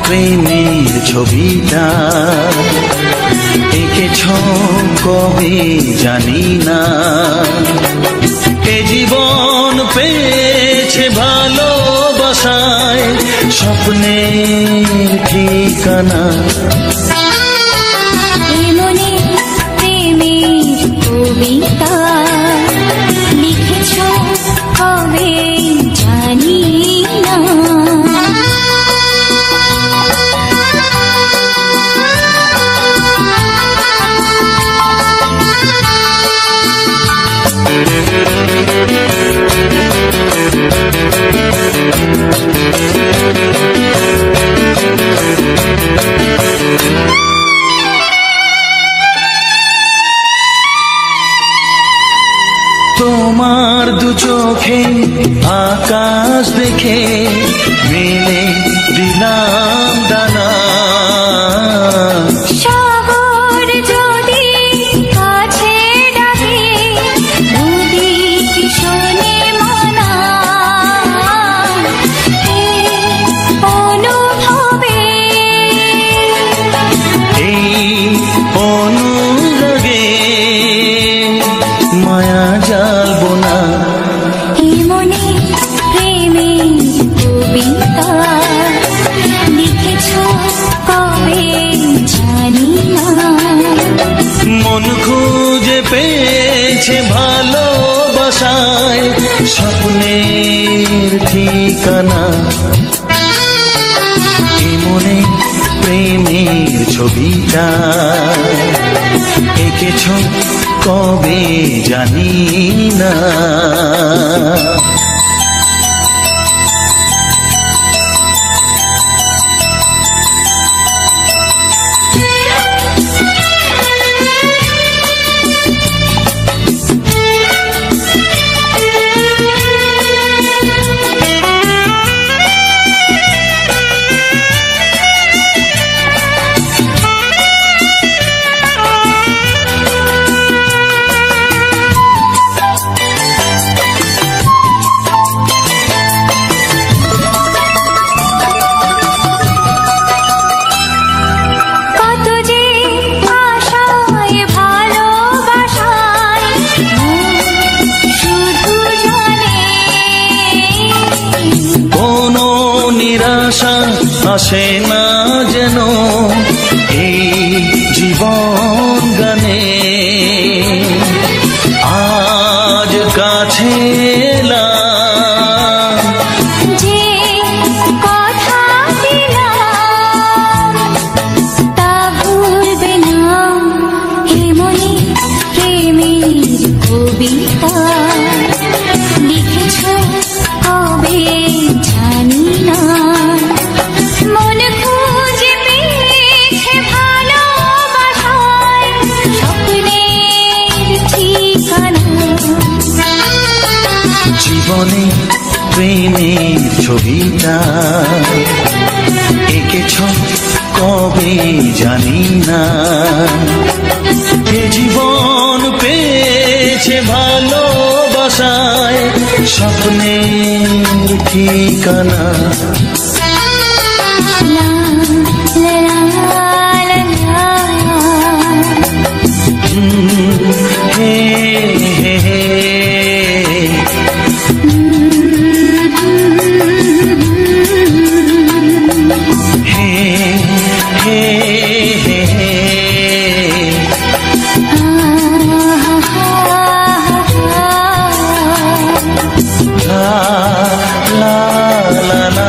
প্রেমের ছবিটা এঁকেছ কবে জানি না। এ জীবন পেয়েছে ভালোবাসায় স্বপ্নের ঠিকানা। মনে প্রেমের কবিতা লিখেছ কবে জানি না। তোমার দু চোখে আকাশ দেখে মেলে দিলাম দানা। সাগর যদি কাছে ডাকে নদী কি শোনে মানা। অনুভবে এই অনুরাগে মায়া জ্বালবো না। এ মনে প্রেমের কবিতা লিখেছ কবে জানি না। মন খুঁজে পেয়েছে ভালোবাসায় স্বপ্নের ঠিকানা। এ মনে প্রেমের ছবিটা এঁকেছ কবে জানি না। আসে না যেন এই জীবন গানে। আজ কাছে এলাম যে কথা দিলাম তা ভুলবে না। হে মনে প্রেমের কবিতা লিখেছ কবে জানি না। মন খুঁজে পেয়েছে ভালোবাসায় স্বপ্নের ঠিকানা। জীবনে প্রেমের ছবিটা এঁকেছ কবে জানি না। এ জীবন পেয়েছে ভালোবাসায় স্বপ্নের ঠিকানা। la la la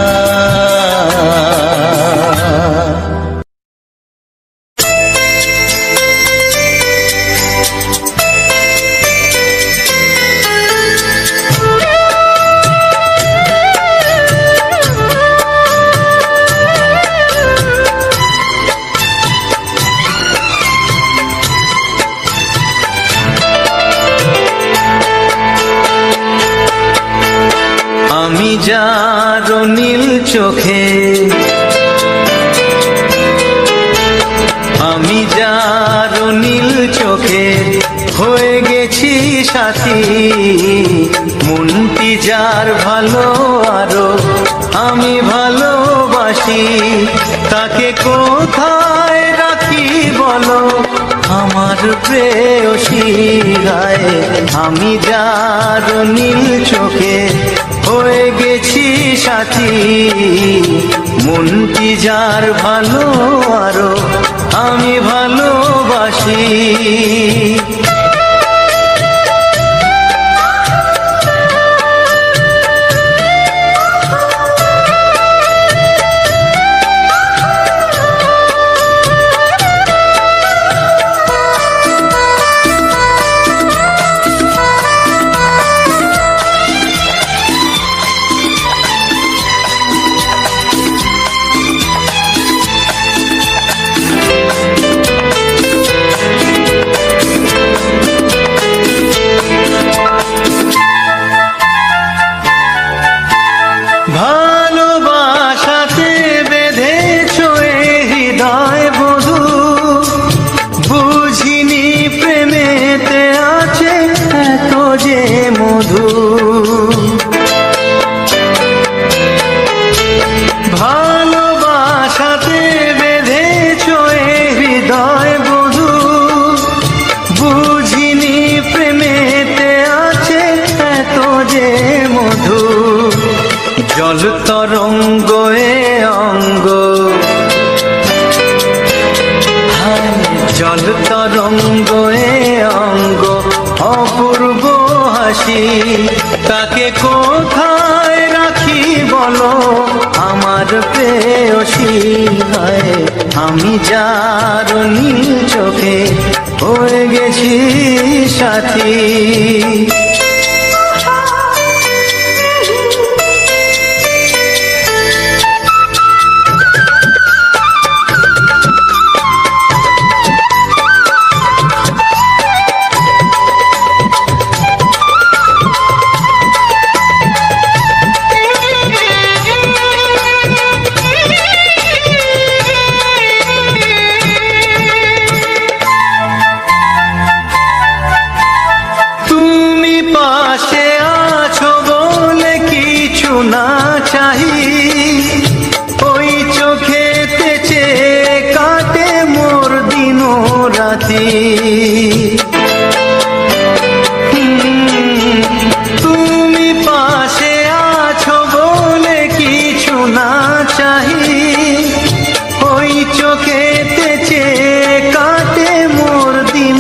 যার নীল চোখে, আমি যার নীল চোখে হয়ে গেছি সাথী। মনটি যার ভালো আরো আমি ভালোবাসি, তাকে কোথায় রাখি বলো আমার প্রেয়সী গায়ে। আমি যার নীল চোখে হয়ে গেছি সাথী, মনটি যার ভালো আরো আমি ভালোবাসি। ভালোবাসাতে বেঁধেছ এ হৃদয় বধূ, বুঝিনি প্রেমেতে আছে এত যে মধু। ভালোবাসাতে বেঁধেছ এ হৃদয় বধূ, বুঝিনি প্রেমেতে আছে এত যে মধু। জল তরঙ্গ এ অঙ্গ, জল তরঙ্গ এ অঙ্গ অপূর্ব হাসি, তাকে কোথায় রাখি বলো আমার প্রেয়সী গায়ে। আমি যার নীল চোখে হয়ে গেছি সাথী। পাশে আছো বলে কিছু না চাহি, ওই চোখেতে চেয়ে কাটে মোর দিন রাতি। তুমি পাশে আছো বলে কিছু না চাহি, ওই চোখেতে চেয়ে কাটে মোর দিন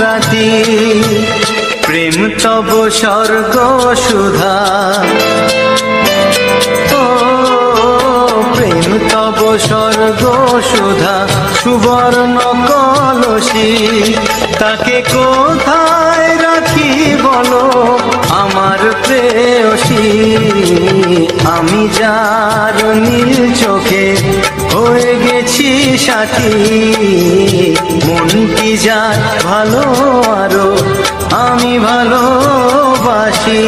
রাতি। প্রেম তব স্বর্গ সুধা, ও প্রেম তব স্বর্গ সুধা সুবর্ণ কলসী, তাকে কোথায় রাখি বলো আমার প্রেয়সী। আমি যার নীল চোখে হয়ে গেছি সাথী, মনটি যার ভালো আরো আমি ভালোবাসি।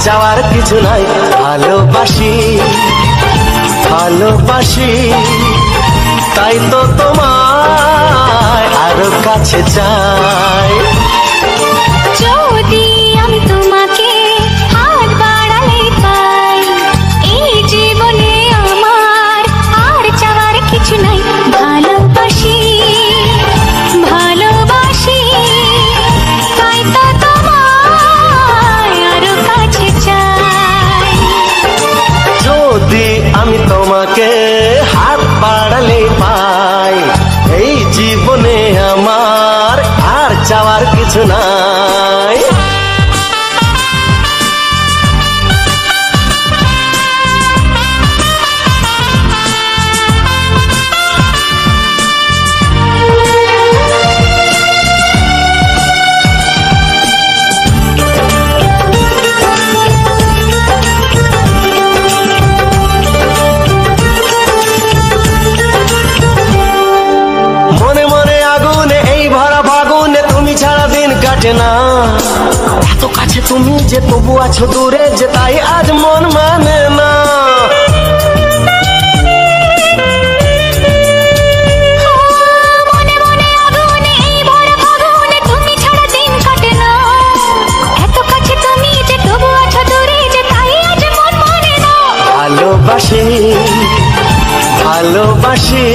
চাওয়ার কিছু নাই, ভালোবাসি ভালোবাসি, তাই তো তোমায় আরো কাছে চাই। যদি আমি তোমাকে হাত বাড়ালে পাই, এই জীবনে যদি আমি তোমাকে হাত বাড়ালে পাই, এই জীবনে আমার আর চাওয়ার কিছু নাই। না এত কাছে তুমি যে তবু আছো দূরে, যে তাই আজ মন মানে না। ভালোবাসি ভালোবাসি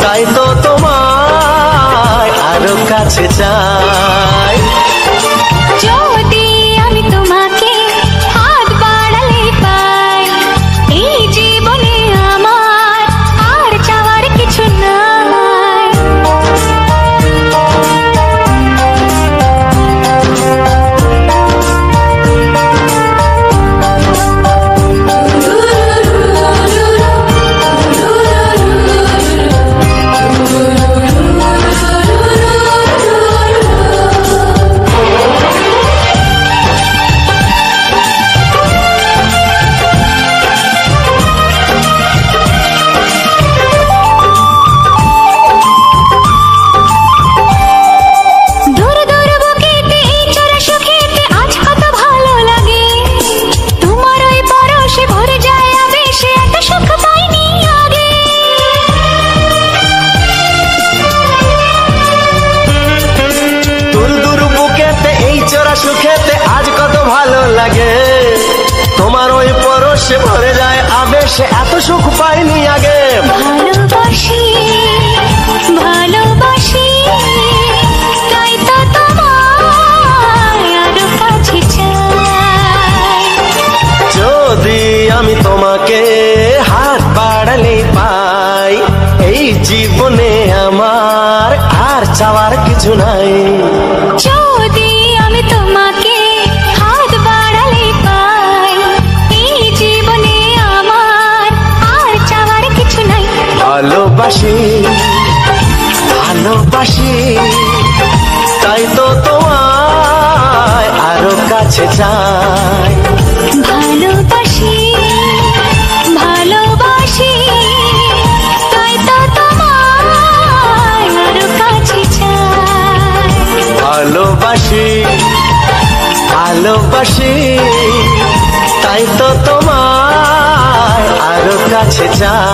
তাই তো তোমায় আরো কাছে চাই। যদি আমি তোমাকে হাত বাড়ালে পাই, এই জীবনে আমার আর চাওয়ার কিছু নাই। সুখেতে আজ কত ভালো লাগে, তোমার ওই পরশে ভরে যায় আবেশে এত সুখ পাইনি আগে। ভালোবাসি ভালোবাসি তাই তো তোমায় আরো কাছে চাই। যদি আমি তোমাকে হাত বাড়ালে পাই, এই জীবনে আমার আর চাওয়ার কিছু নাই। যদি আমি তোমাকে হাত বাড়ালে পাই, এই জীবনে আমার আর চাওয়ার কিছু নাই। ভালোবাসি ভালোবাসি তাই তো তোমায় আরো কাছে চাই। ভালোবাসি ভালোবাসি তাই তো তোমায় আরো কাছে চাই। ভালোবাসি ভালোবাসি তাই তো তোমায় আরো কাছে চাই।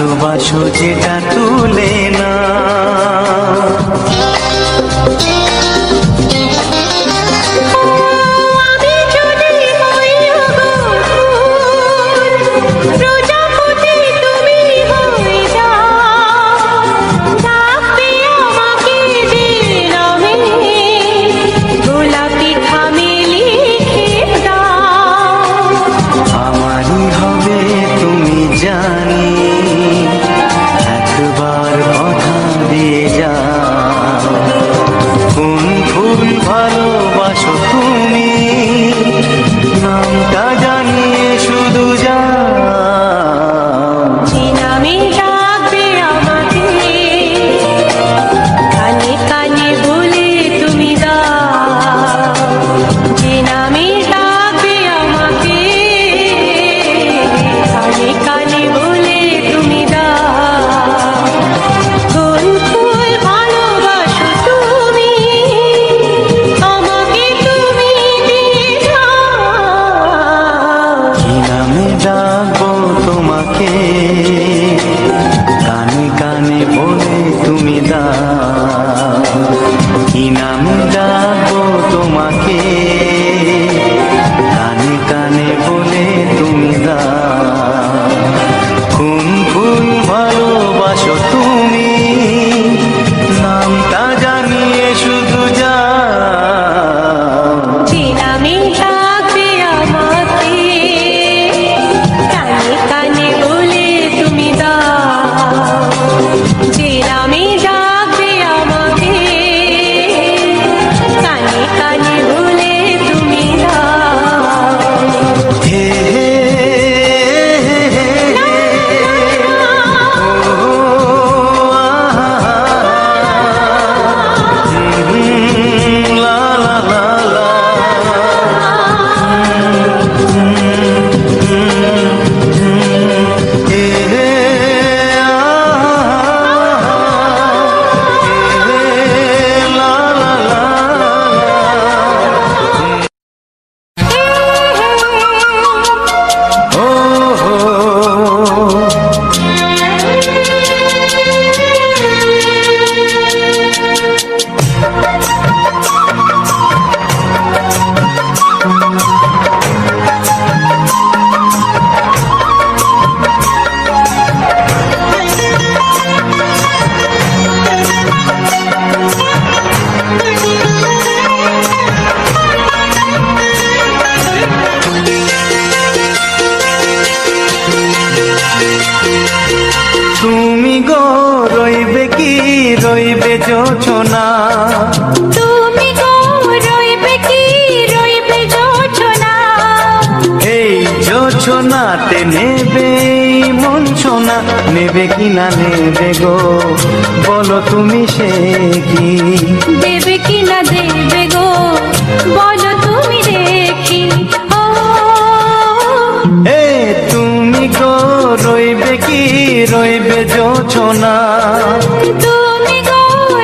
ভালোবাসো যেটা তুলে না। আমি যদি হই ফুল, প্রজাপতি তুমি হয়ে যাও, ডাকবে আমাকে যে নামে, গোলাপি খামে লিখে দাও। আমারই হবে তুমি জানি, একবার কথা দিয়ে যাও। কোন ফুল ভালোবাসো তুমি, নামটা জানিয়ে শুধু যাও। যে নামে ডাকবে আমাকে, কানে কানে বলে তুমি দাও। যে নামে ডাকবে আমাকে, কানে কানে বলে তুমি দাও। কোন ফুল ভালোবাসো তুমি, আমাকে তুমি দিয়ে দাও। কি নামে ডাকবো তোমাকে, কানে কানে বলে তুমি দাও। কি নামে ডাকবো তোমাকে, কানে কানে বলে তুমি দাও। কোন ফুল ভালোবাসো তুমি, নামটা জানিয়ে শুধু যাও। যে নামে ডাকবে আমাকে, কানে কানে বলে তুমি দাও। যে নামে ডাকবে আমাকে, কানে কানে বলে তুমি দাও। হে হে হে হে ও লা লা লা লা। হে হে লা লা লা। ও হো তুমি গো রইবে কি রইবে জোছনা, তুমি গো রইবে কি রইবে জোছনা, এই জোছনাতে নেবে মন সোনা। নেবে কি না নেবে গো, বলো তুমি সে কি। দেবে কি না দেবে গো, বলো তুমি দেখি। ও এ তুমি গো রইবে কি রইবে জোছনা, তুমি গো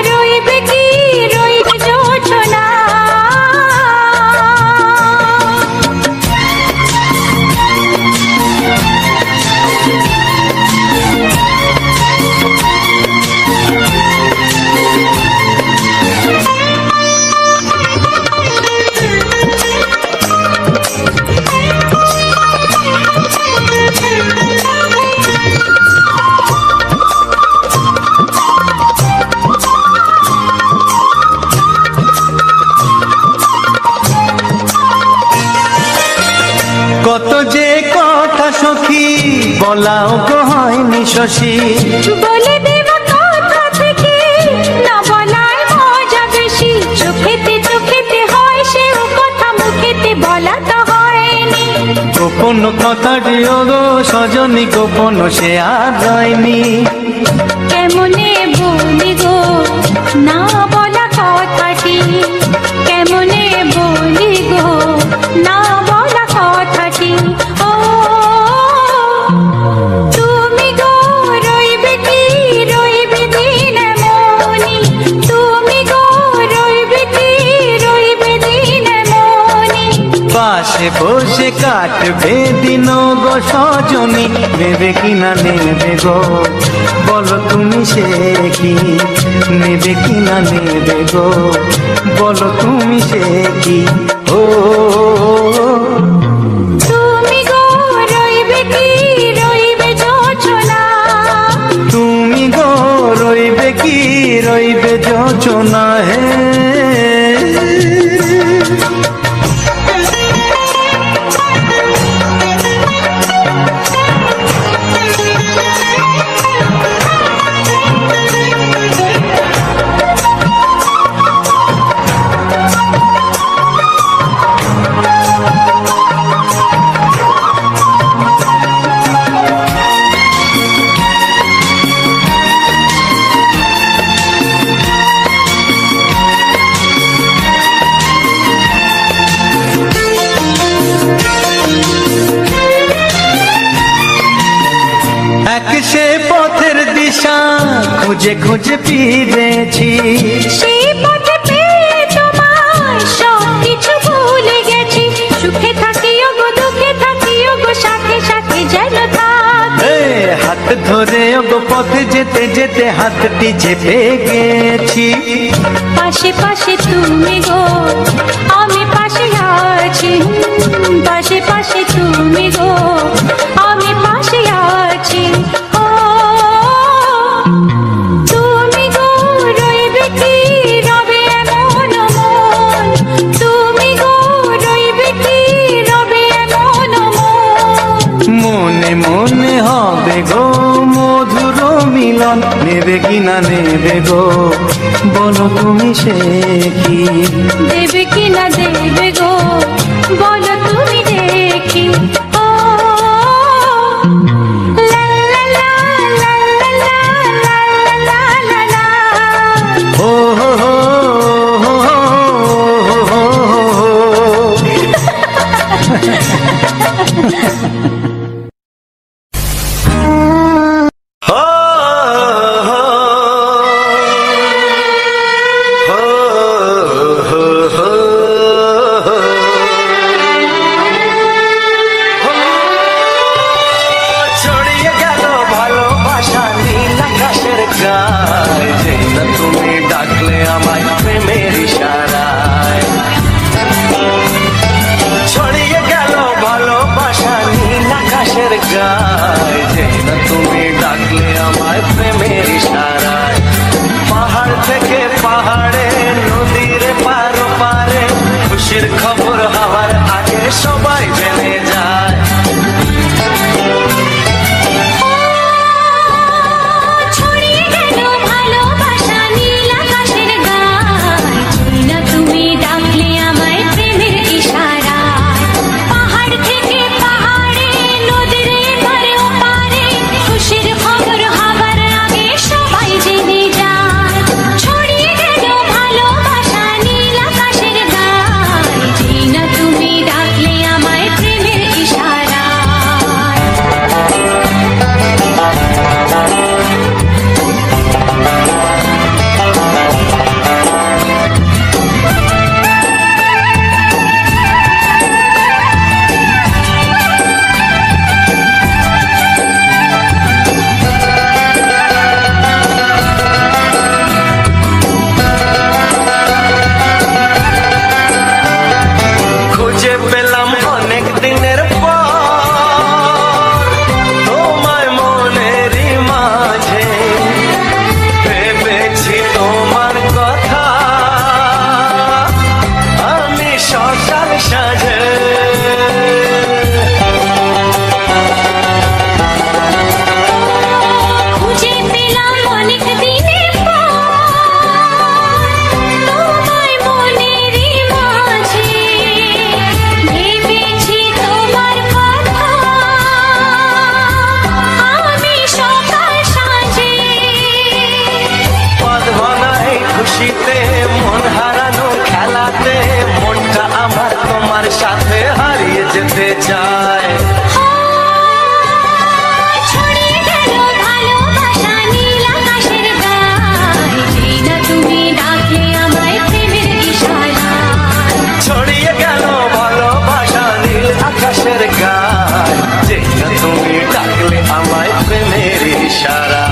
রইবে কি রইবে জোছনা। কত যে কথা সখী বলাও গো হয়নি শশী। বলে দেব কথা থেকে না বলায় মজা বেশি, চোখেতে চোখেতে হয় সেও কথা, মুখেতে বলা তো হয়নি। গোপন কথাটি ও গো সজনী, গোপন সে আর রয়নি। কেমনে বলি গো না বলা কথাটি, কেমনে বলি গো না বলা কথাটি। ও তুমি গো রইবে কি রইবে দিন মনি, তুমি গো রইবে কি রইবে দিন মনি। পাশে বসে সে কাটবে দিন গো সজনী, নেবে কি না নেবে গো বলো তুমি সে কি, নেবে কি না নেবে গো বলো তুমি সে কি। ও তুমি গো রইবে কি রইবে যোচনা, তুমি গো রইবে কি রইবে যোচনা হে। এক সে পথের দিশা খুঁজে খুঁজে ফিরেছি, সেই পথে পেয়ে তোমায় সব কিছু ভুলে গেছি। সুখে থাকিও গো দুঃখে থাকিও গো সাথে সাথে যেন থাক। এ হাত ধরে গো পথে যেতে যেতে হাতটি চেপে গেছি। পাশে পাশে তুমি গো আমি পাশে আছি, পাশে পাশে তুমি গো আমি পাশে আছি। ও তুমি গো রইবে কি রবে এমন মন, তুমি গো রইবে কি রবে এমন মন। মনে মনে হবে গো মধুর মিলন, নেবে কি না নেবে গো বলো তুমি সে কি, দেবে কি না দেবে গো বলো তুমি দেখি। ও লা লা লা লা লা লা লা লা লা। ও হো হো হো হো হো হো প্রেমের ইশারা।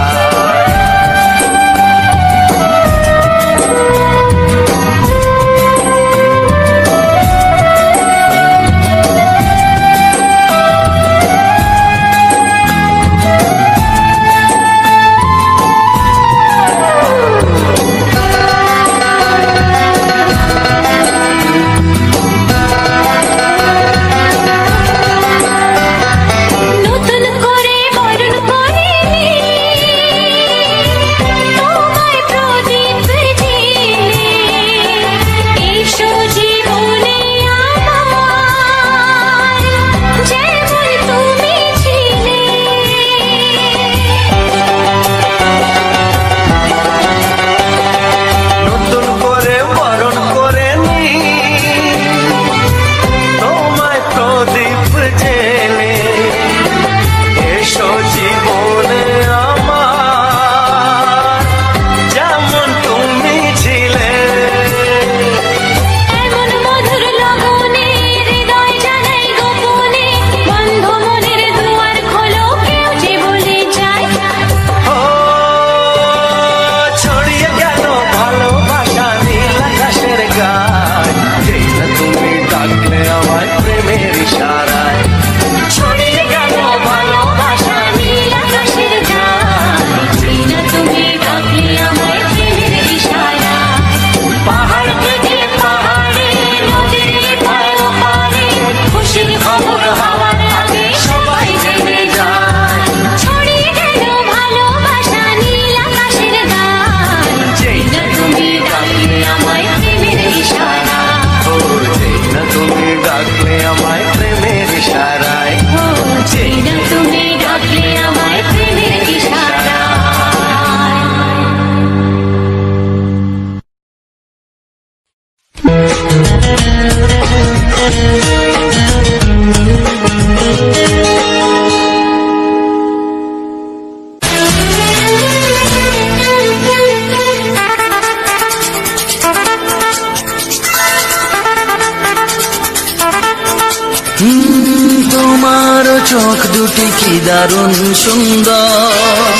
তোমার চোখ দুটি কি দারুণ সুন্দর,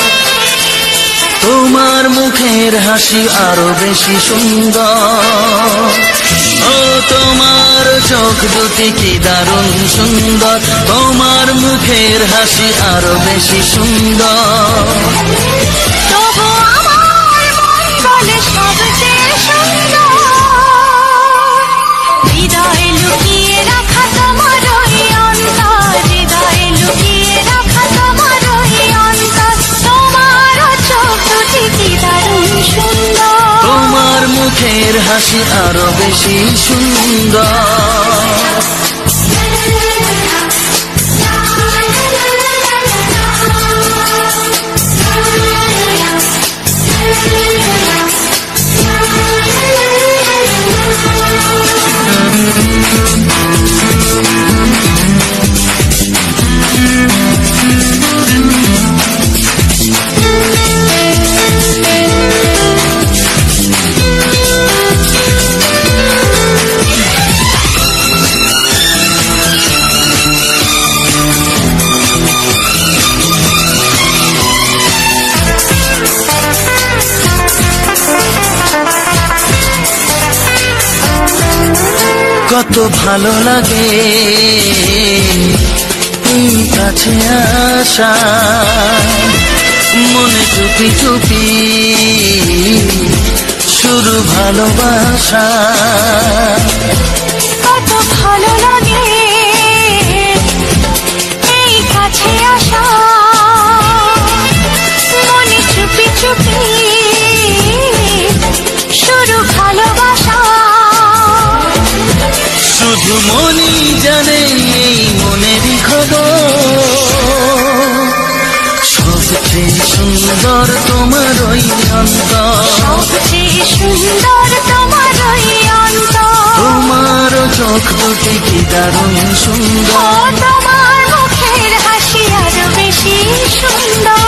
তোমার মুখের হাসি আরো বেশি সুন্দর। ও তোমার চোখ দুটি কি দারুণ সুন্দর, তোমার মুখের হাসি আরো বেশি সুন্দর। তবু আমার মন বলে সবচেয়ে সুন্দর, হৃদয়ে লুকিয়ে রাখা তোমার ওই অন্তর, হৃদয়ে লুকিয়ে রাখা তোমার ওই অন্তর। তোমার চোখ দুটি কি দারুণ সুন্দর, তোমার মুখের হাসি আরো বেশি সুন্দর। কত ভালো লাগে এই কাছে আসা, মনে চুপি চুপি শুরু ভালোবাসা। কত ভালো লাগে এই কাছে আসা, মনে চুপি চুপি শুরু ভালোবাসা। শুধু মনই জানে এই মনেরই খবর, সবচেয়ে সুন্দর তোমার ওই অন্তর, সবচেয়ে সুন্দর তোমার ওই অন্তর। তোমার চোখ দুটি কি দারুণ সুন্দর, তোমার মুখের হাসি আরো বেশি সুন্দর।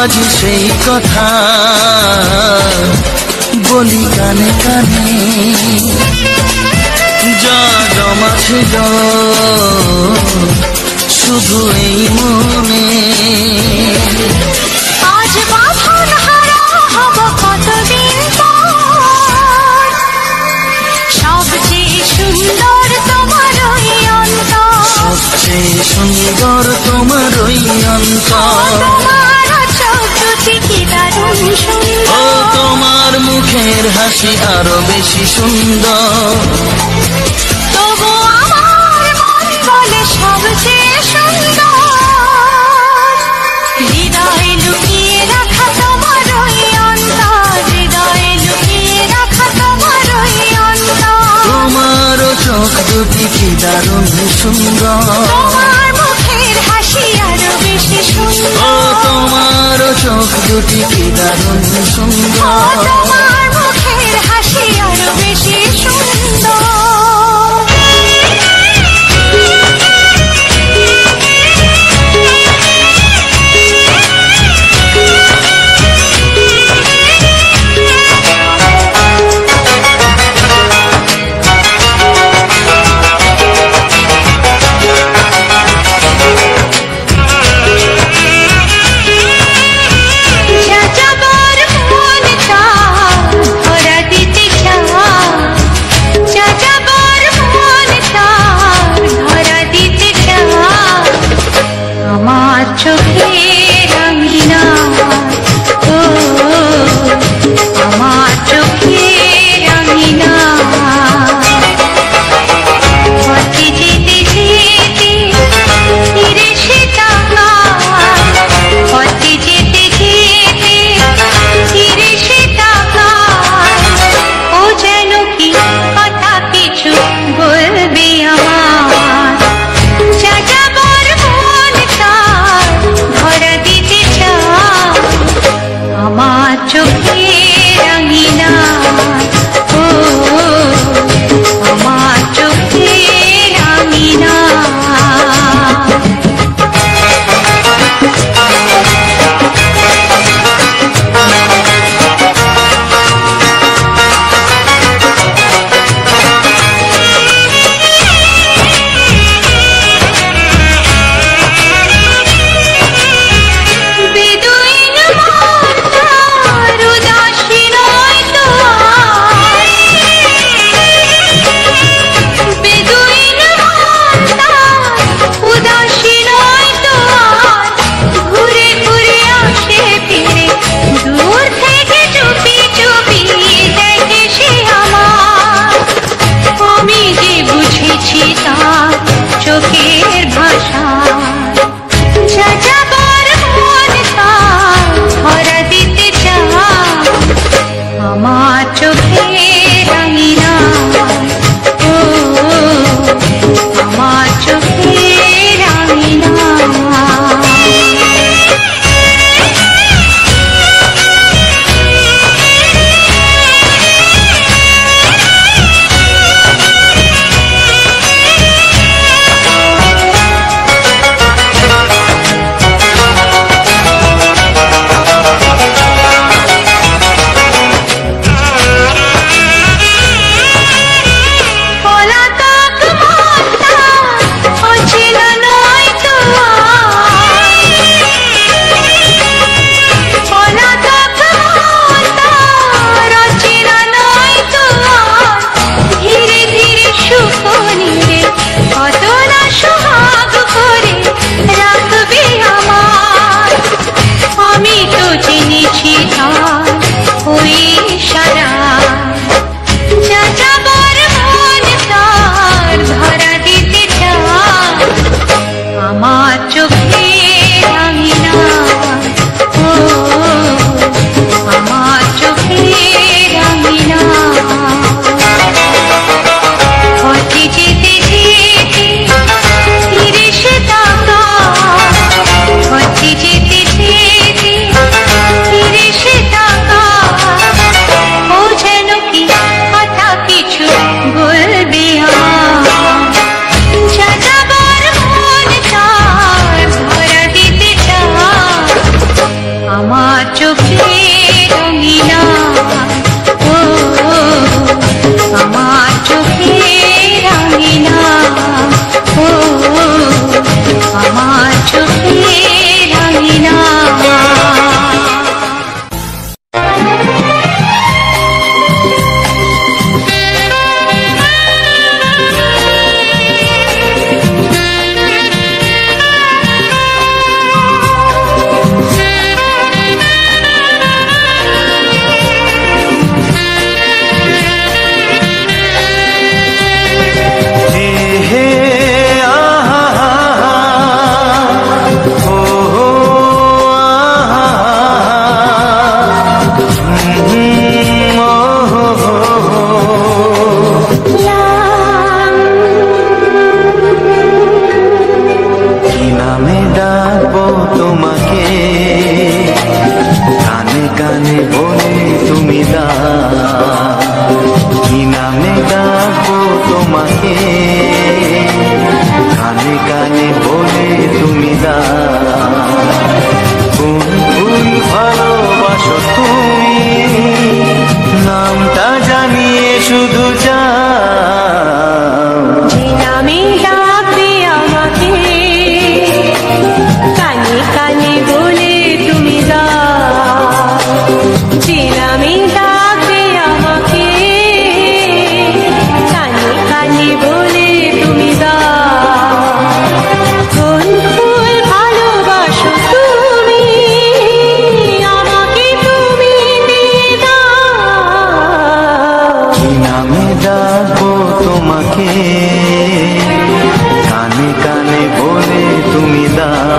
আজ সেই কথা বলি কানে কানে, যা জমা ছিল শুধু এই মনে। আজ বাঁধন হারা হব কতদিন পর, সবচেয়ে সুন্দর তোমার ওই অন্তর, সবচেয়ে সুন্দর তোমার ওই অন্তর। তোমার চোখ দুটি কি দারুণ ও সুন্দর, তোমার মুখের হাসি আরো বেশি সুন্দর। তবু আমার মন বলে সবচেয়ে সুন্দর। হৃদয়ে লুকিয়ে রাখা তোমার ওই অন্তর, হৃদয়ে লুকিয়ে রাখা তোমার ওই অন্তর। তোমার চোখ দুটি কি দারুণ সুন্দর। তোমার মুখের হাসি আরো বেশি ও সুন্দর, তোমার চোখ দুটি কি দারুণ ও সুন্দর। তোমার মুখের হাসি আরো বেশি সুন্দর। যাযাবর মন তার তোমাকে, কানে কানে বলে তুমি দাও। কোন ফুল ভালোবাসো তুমি, নামটা জানিয়ে শুধু যাও। যে নামে ডাকবে আমাকে, কানে কানে বলে তুমি দাও। যে নামে ডাকবে আমাকে, কানে কানে বলে তুমি দাও। কোন ফুল ভালোবাসো তুমি, আমাকে তুমি দিয়ে দাও। কি নামে ডাকবো তোমাকে, কানে কানে বলে তুমি দাও।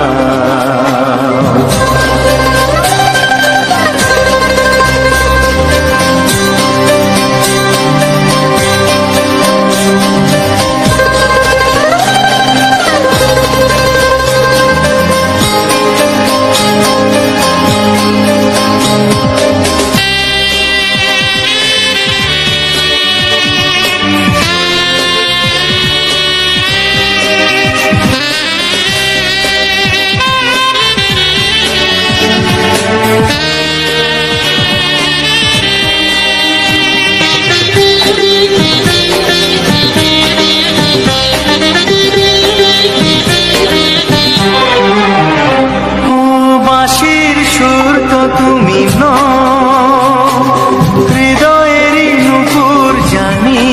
বাঁশির সুর তো তুমি নও, হৃদয়েরই নুপুর জানি।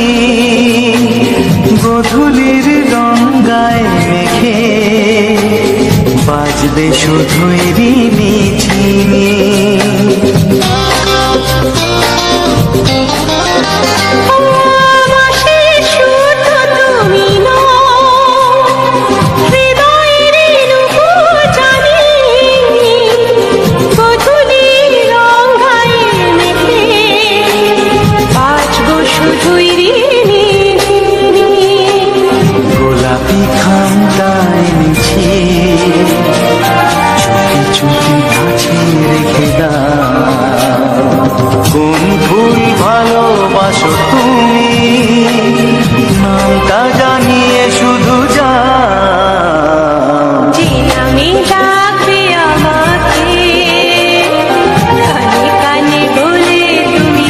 গধূলির গঙ্গায় মেখে বাজবে শুধুই রিনিঝিনি। গোলাপি খামটায় নিছি, চুপি চুপি কাছে রেখে দাও। কোন ফুল ভালোবাসো তুমি, নামটা জানিয়ে শুধু যাও। যে নামে ডাকবে আমাকে, কানে কানে বলে তুমি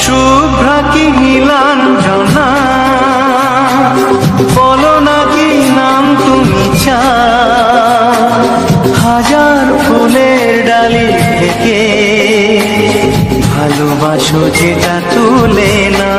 শুভ্রা কি নীলাঞ্জনা, বলো না কি নাম তুমি চাও। হাজার ফুলের ডালি থেকে ভালোবাসো যেটা তুলে না।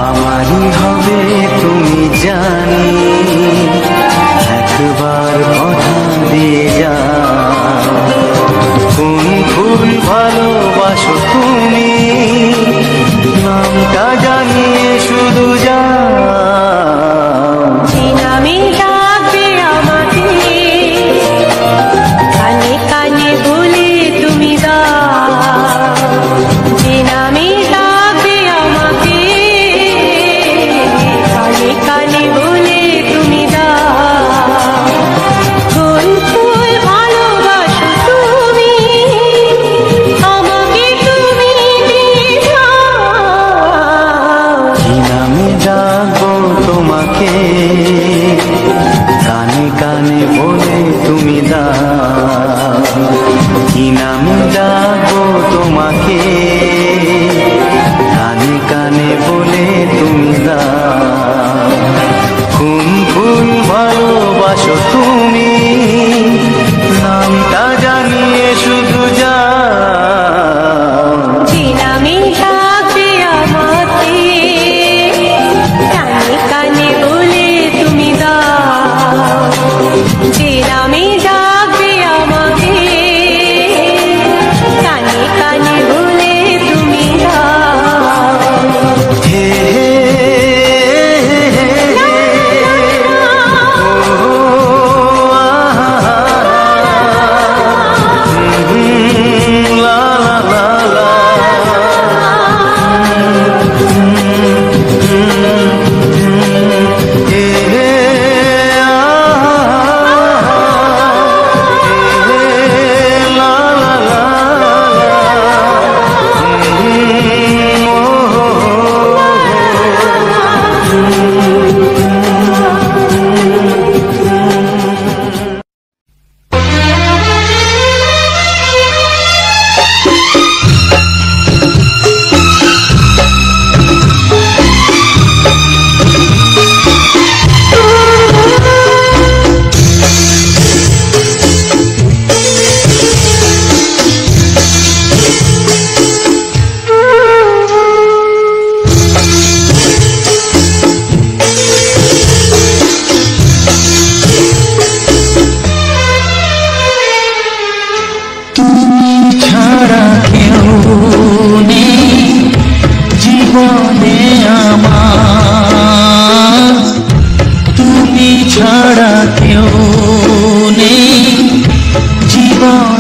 আমারই হবে তুমি জানি, একবার কথা দিয়ে যাও। কোন ফুল ভালোবাসো তুমি, নামটা জানিয়ে শুধু যাও। যে নামে ডাকবে আমাকে, কানে কানে বলে তুমি দাও। যে নামে ডাকবে আমাকে, কানে কানে বলে তুমি দাও। কোন ফুল ভালোবাসো তুমি, আমাকে তুমি দিয়ে দাও। কি নামে ডাকবো তোমাকে, কানে কানে বলে তুমি দাও। কি নামে ডাকবো তোমাকে, কানে কানে বলে তুমি দাও।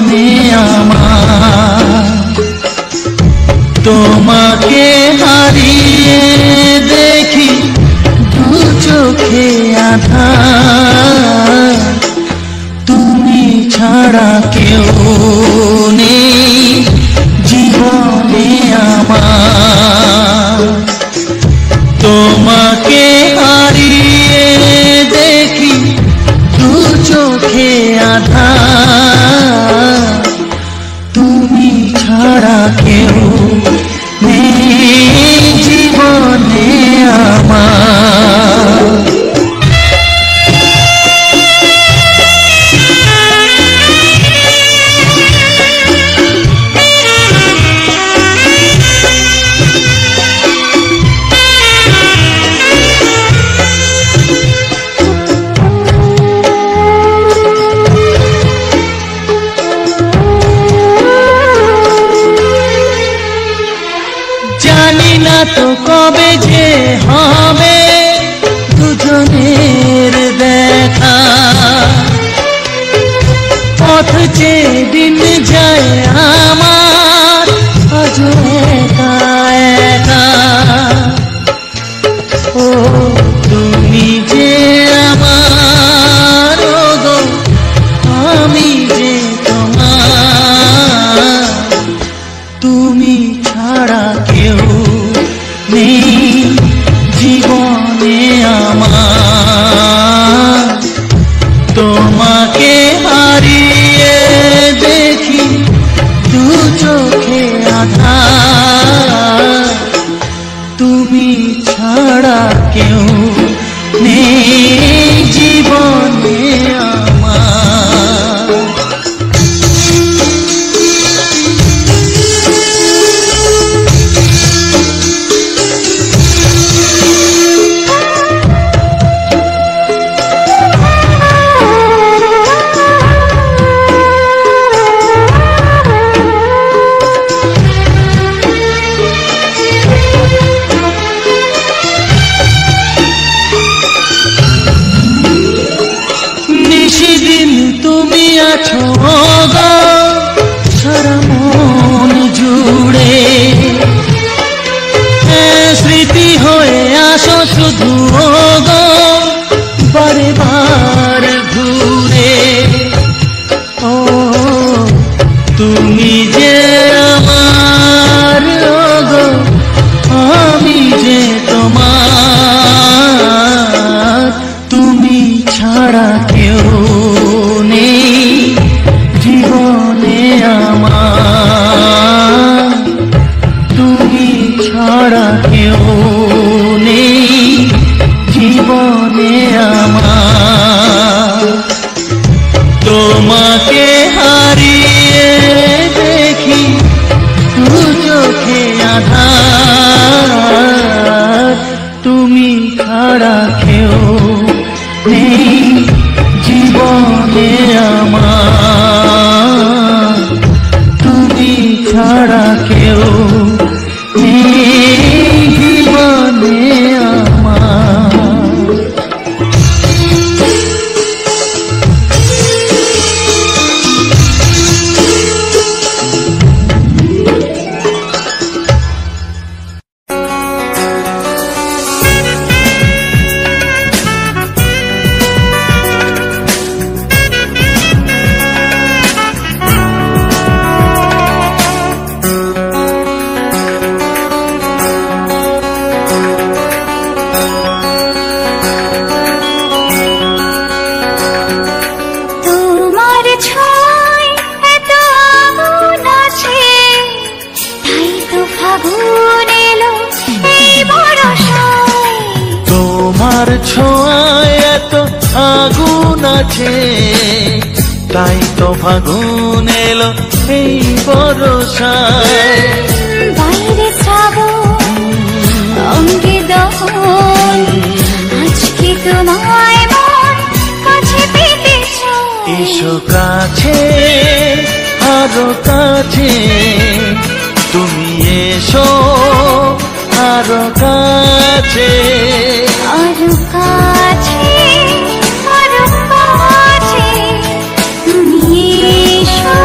জীবনে আমার তোমাকে হারিয়ে দেখি দু চোখে আঁধার, তুমি ছাড়া কেউ নেই জীবনে আমার। তোমাকে হারিয়ে দেখি দু চোখে আঁধার, তুমি ছাড়া কেউ নেই জীবনে আমার। জানি না তো কবে যে হবে দুজনের দেখা, পথ চেয়ে দিন যায় আমার আজও একা একা। ও তুমি যে আমার, ও গো আমি যে তোমার, তুমি ছাড়া কেউ নেই জীবনে আমার। তোমাকে হারিয়ে দেখি দু চোখে আঁধার, তুমি ছাড়া কেউ নেই জীবনে আমার। নিশিদিন তুমি আছো গো সারা মন জুড়ে, স্মৃতি হয়ে আসো শুধু গো বারে বার ঘুরে। ও তুমি যে আমার, ও গো আমি যে তোমার, তুমি ছাড়া কেউ নেই জীবনে আমার। তুমি ছাড়া কেউ নেই জীবনে আমার। তোমাকে হারিয়ে দেখি দু চোখে আঁধার, তুমি ছাড়া কেউ নেই জীবনে আমার। তুমি ছাড়া কেউ নেই জীবনে আমার। তোমার ছোঁয়ায় এত আগুন আছে, তাই তো ফাগুন এলো এই বরষায়। বাইরে শ্রাবণ অঙ্গে দহন, আজকে তোমায় মন কাছে পেতে চায়। এসো কাছে আরো কাছে, তুমি এসো আরো কাছে, আরো কাছে, আরো কাছে, তুমি এসো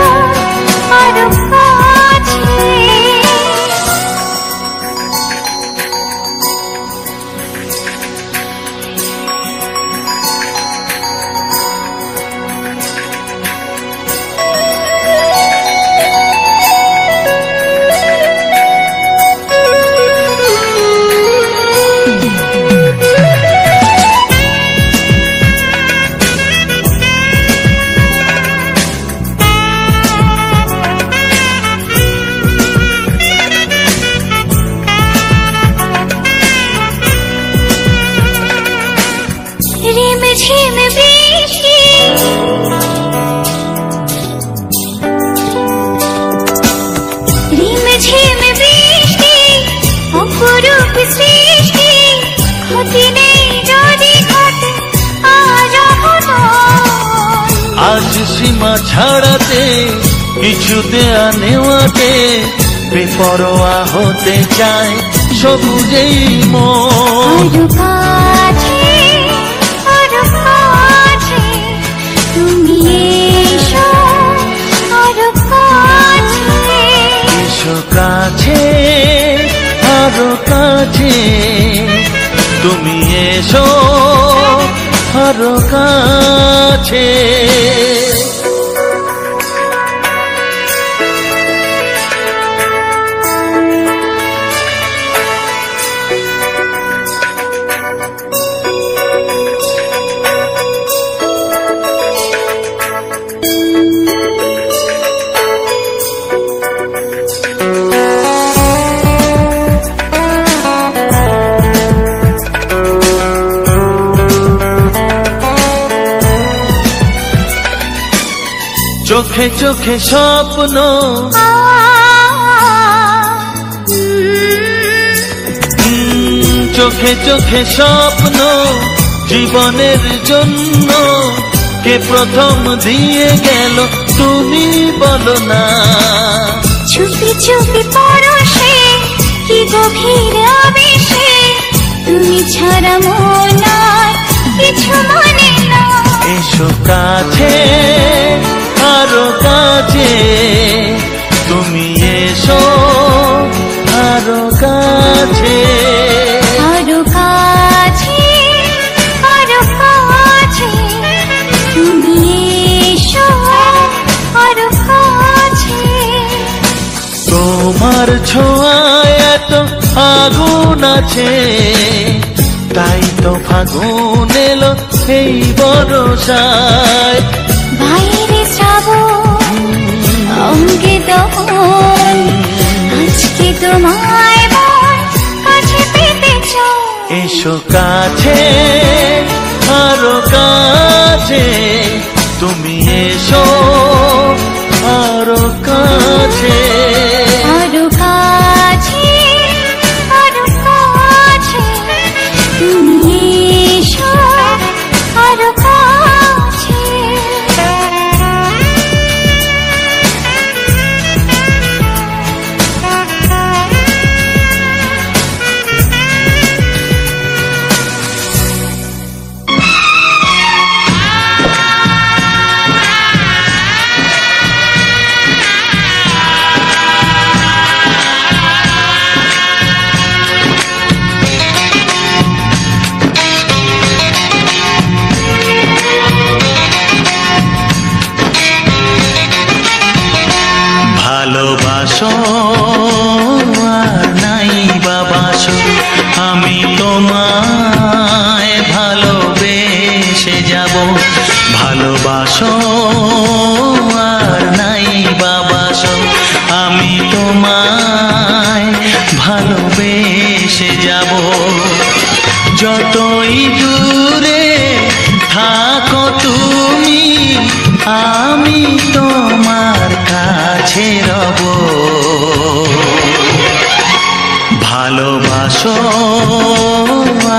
সীমা ছাড়াতে, কিছু দেয়া নেওয়াতে বেপরোয়া হতে চায় সবুজেই মন। আরো কাছে, আরো কাছে, তুমি এসো, আরো কাছে। এসো কাছে, আরো কাছে, তুমি এসো আরো কাছে। চোখে চোখে স্বপ্ন, চোখে চোখে স্বপ্ন জীবনের জন্য কে প্রথম দিয়ে গেল তুমি বলো না। চুপি চুপি পরশে কি গভীর আবেশে, তুমি ছাড়া মন আর কিছু মানে না। এসো কাছে, আরো কাছে, তুমি এসো আরো কাছে। আরো কাছে, আরো কাছে, তুমি এসো আরো কাছে। তোমার ছোঁয়ায় এত আগুন আছে, তাই তো ফাগুন এলো এই বরষায়। বাইরে শ্রাবণ, অঙ্গে দহন, আজকে তোমায় মন কাছে পেতে চাও। এসো কাছে, আরো কাছে, তুমি এসো আরো কাছে। আরো কাছে, আরো কাছে, তুমি এসো আরো কাছে। ভালোবাসো আর নাই বাবাসো, আমি তোমায় ভালোবেসে যাব। ভালোবাসো আর নাই বাবাসো, আমি তোমায় ভালোবেসে যাব। যতই দূরে থাকো তুমি, আমি তোমার কাছে রব। ভালোবাসো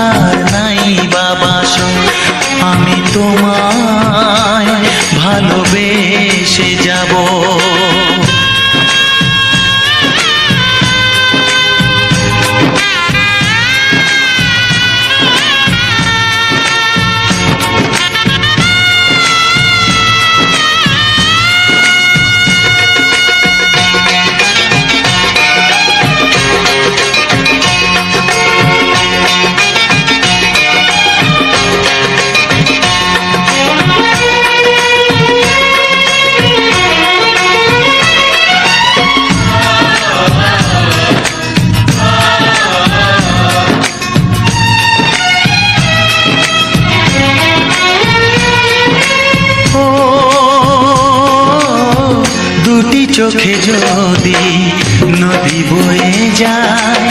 আর নাই বাবাসো, আমি তোমায় ভালোবেসে যাব। চোখে যদি নদী বয়ে যায়,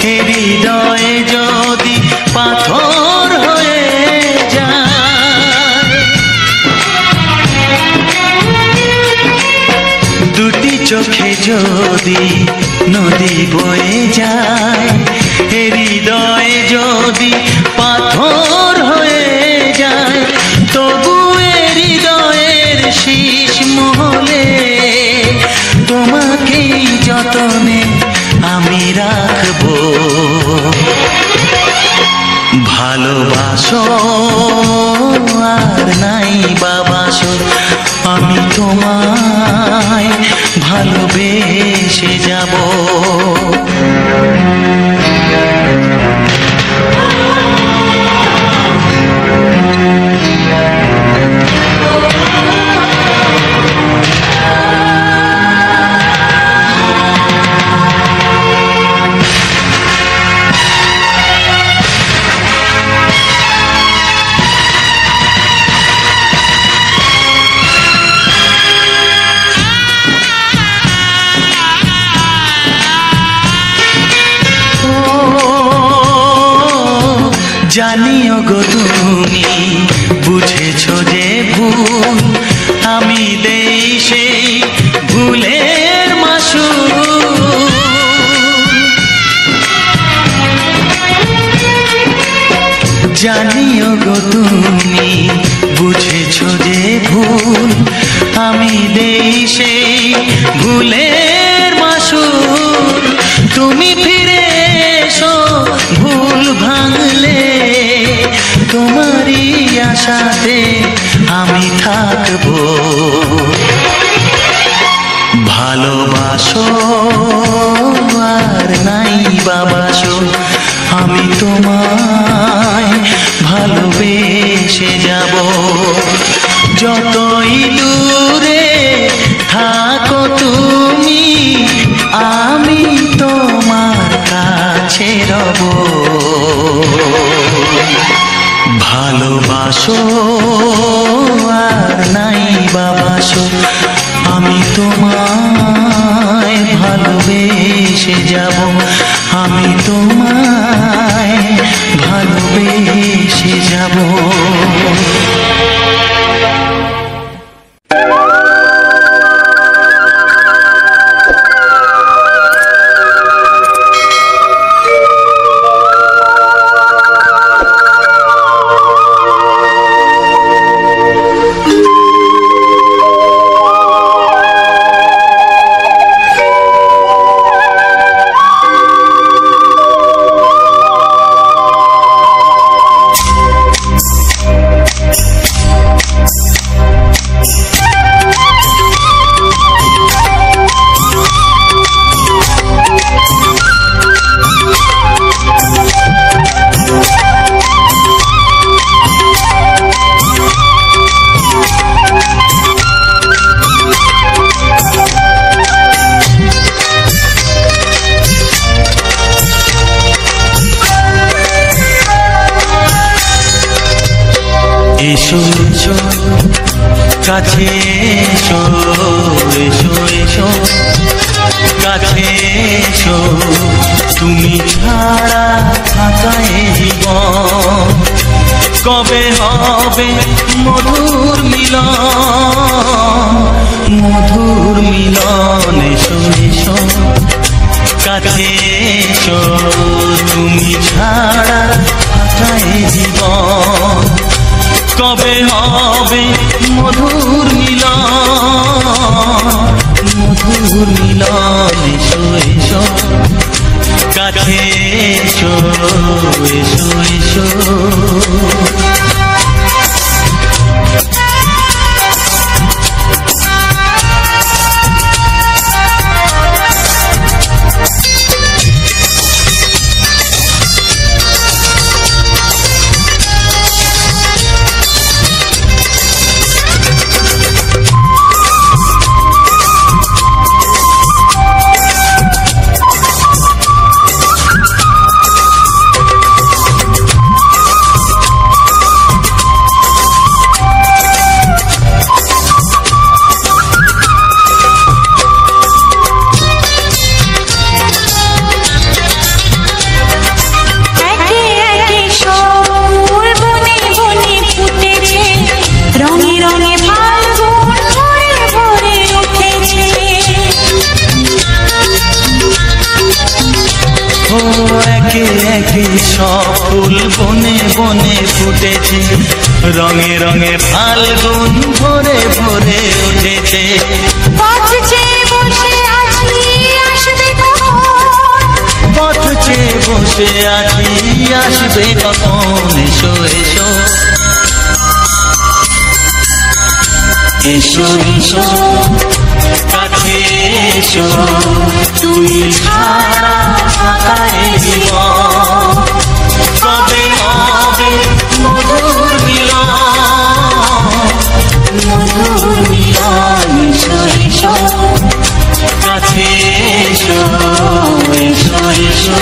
হৃদয়ে যদি পাথর হয়ে যায়। দুটি চোখে যদি নদী বয়ে যায়, হৃদয়ে যদি পাথর হয়ে যায়, তবু হৃদয়ের মহলে তোমাকেই যতনে আমি রাখবো। ভালোবাসো আর নাই বাবাসো, আমি তোমায় ভালোবেসে যাব। জানিও গো তুমি বুঝেছো যে ভুল, আমি দেই সেই ভুলের মাসুল। জানিও গো তুমি বুঝেছো যে ভুল, আমি দেই সেই ভুলের মাসুল। তুমি ফিরে এসো ভুল ভাঙলে, তোমারই আশাতে আমি থাকবো। ভালোবাসো আর নাই বাবাসো, আমি তোমায় ভালোবেসে যাব। যতই দূরে থাকো তুমি, আমি তোমার কাছে রব। ভালোবাসো আর নাই বাবাসো, আমি তোমায় ভালোবেসে যাব। আমি তোমায় ভালোবেসে যাব। এসো এসো কাছে এসো, এসো এসো কাছে এসো, তুমি ছাড়া থাকা এ জীবন কবে হবে মধুর মিলন, মধুর মিলন। এসো এসো কাছে এসো, তুমি ছাড়া থাকা এ জীবন কবে হবে মধুর মিলন, মধুর মিলন। এসো এসো কাছে এসো, এসো এসো। একে একে সব ফুল বনে বনে ফুটেছে, রঙে রঙে ফাল্গুন ভরে ভরে উঠেছে। পথ চেয়ে বসে আছি আসবে কখন, পথ চেয়ে বসে আছি আসবে কখন। এসো এসো এসো এসো কাছে এসো, তুই ছাড়া ফাঁকা এ জীবন, কবে হবে মধুর মিলন, মধুর মিলন। এসো এসো কাছে এসো, এসো এসো।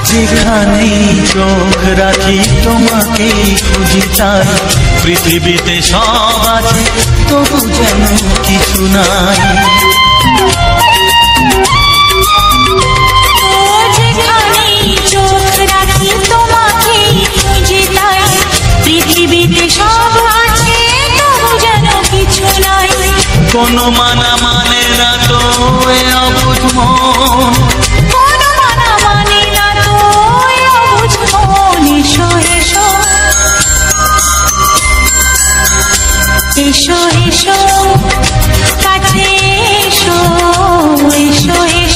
যেখানেই চোখ রাখি তোমাকেই খুঁজি তাই, পৃথিবীতে সব আছে তবু যেন কিছু নাই। যেখানেই চোখ রাখি তোমাকেই খুঁজি তাই, পৃথিবীতে সব আছে তবু যেন কিছু নাই। কোনো মানা মানে না তো এ অবুঝ মন, কোনো মানা মানে না তো এ অবুঝ মন। এসো এসো এসো এসো কাছে এসো, এসো এসো।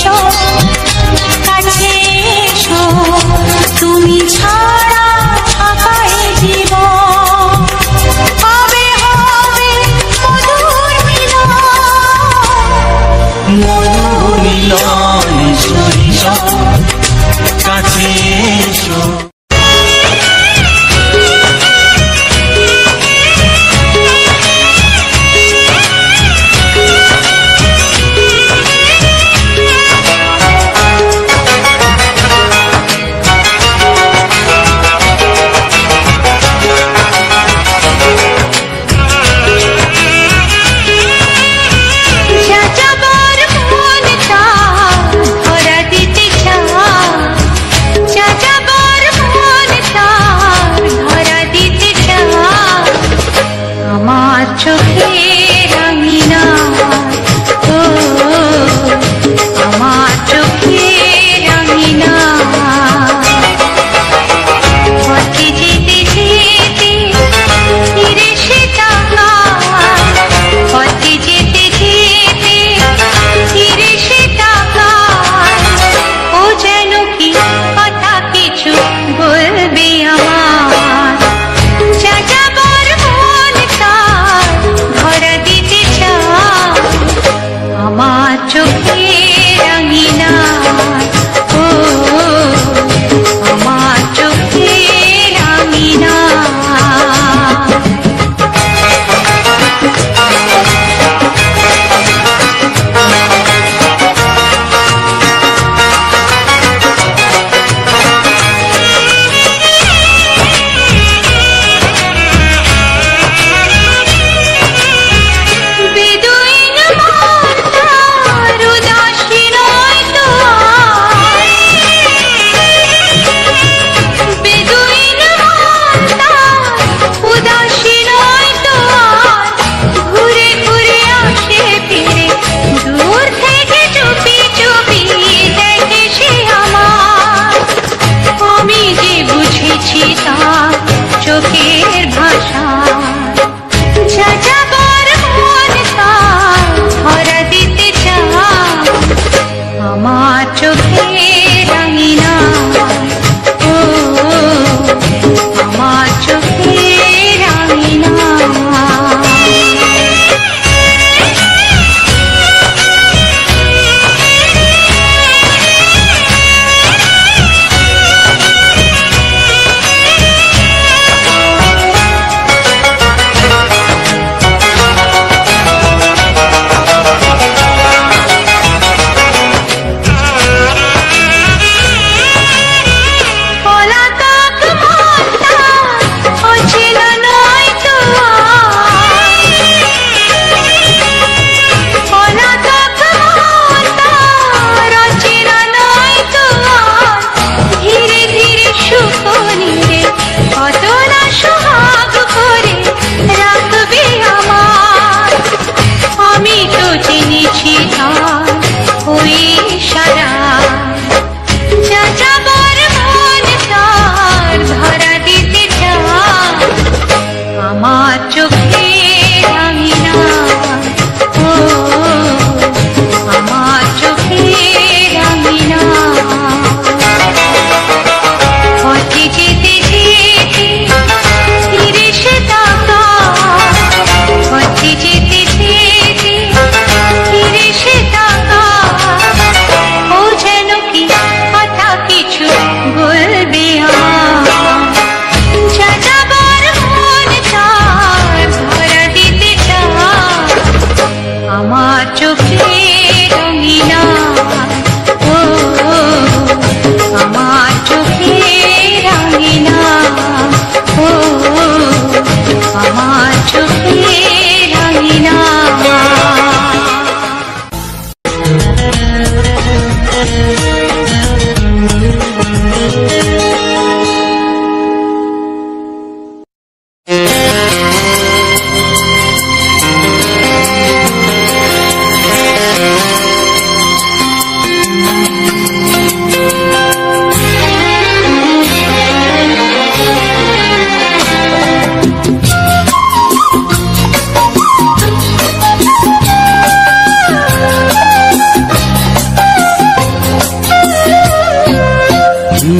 হে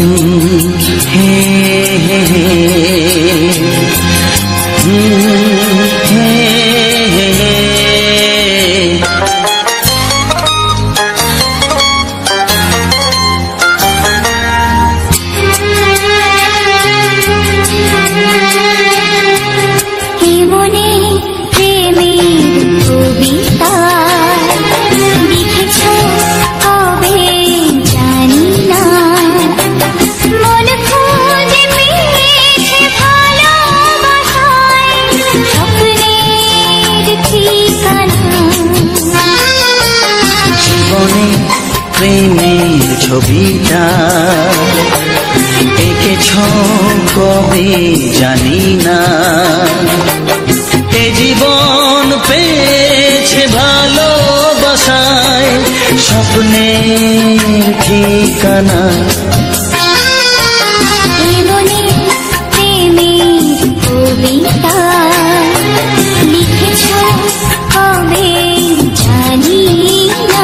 হে হে হে হে। মনে প্রেমের কবিতা লিখেছ কবে জানি না, মন খুঁজে পেয়েছে ভালোবাসায় স্বপ্নের ঠিকানা। জীবনে প্রেমের ছবিটা এঁকেছ কবে জানি না, এ জীবন পেয়েছে ভালোবাসায় স্বপ্নের ঠিকানা। মনে প্রেমের কবিতা লিখেছ কবে জানি না।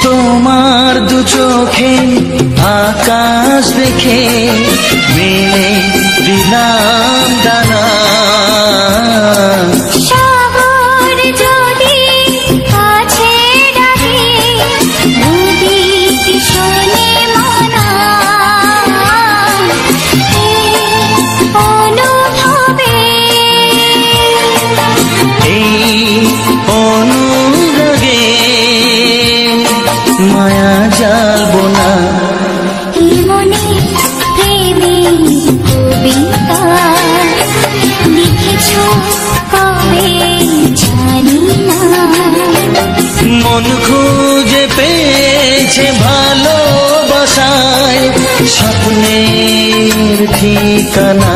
তোমার দু চোখে আকাশ দেখে মেলে দিলাম দানা, সাগর যদি কাছে ডাকে নদী কি শোনে মানা, এই অনুভবে এই অনুরাগে মায়া জ্বালবো না। এই মনে প্রেমের কবিতা লিখেছ কবে জানি না, মন খুঁজে পেয়েছে ভালোবাসায় স্বপ্নের ঠিকানা।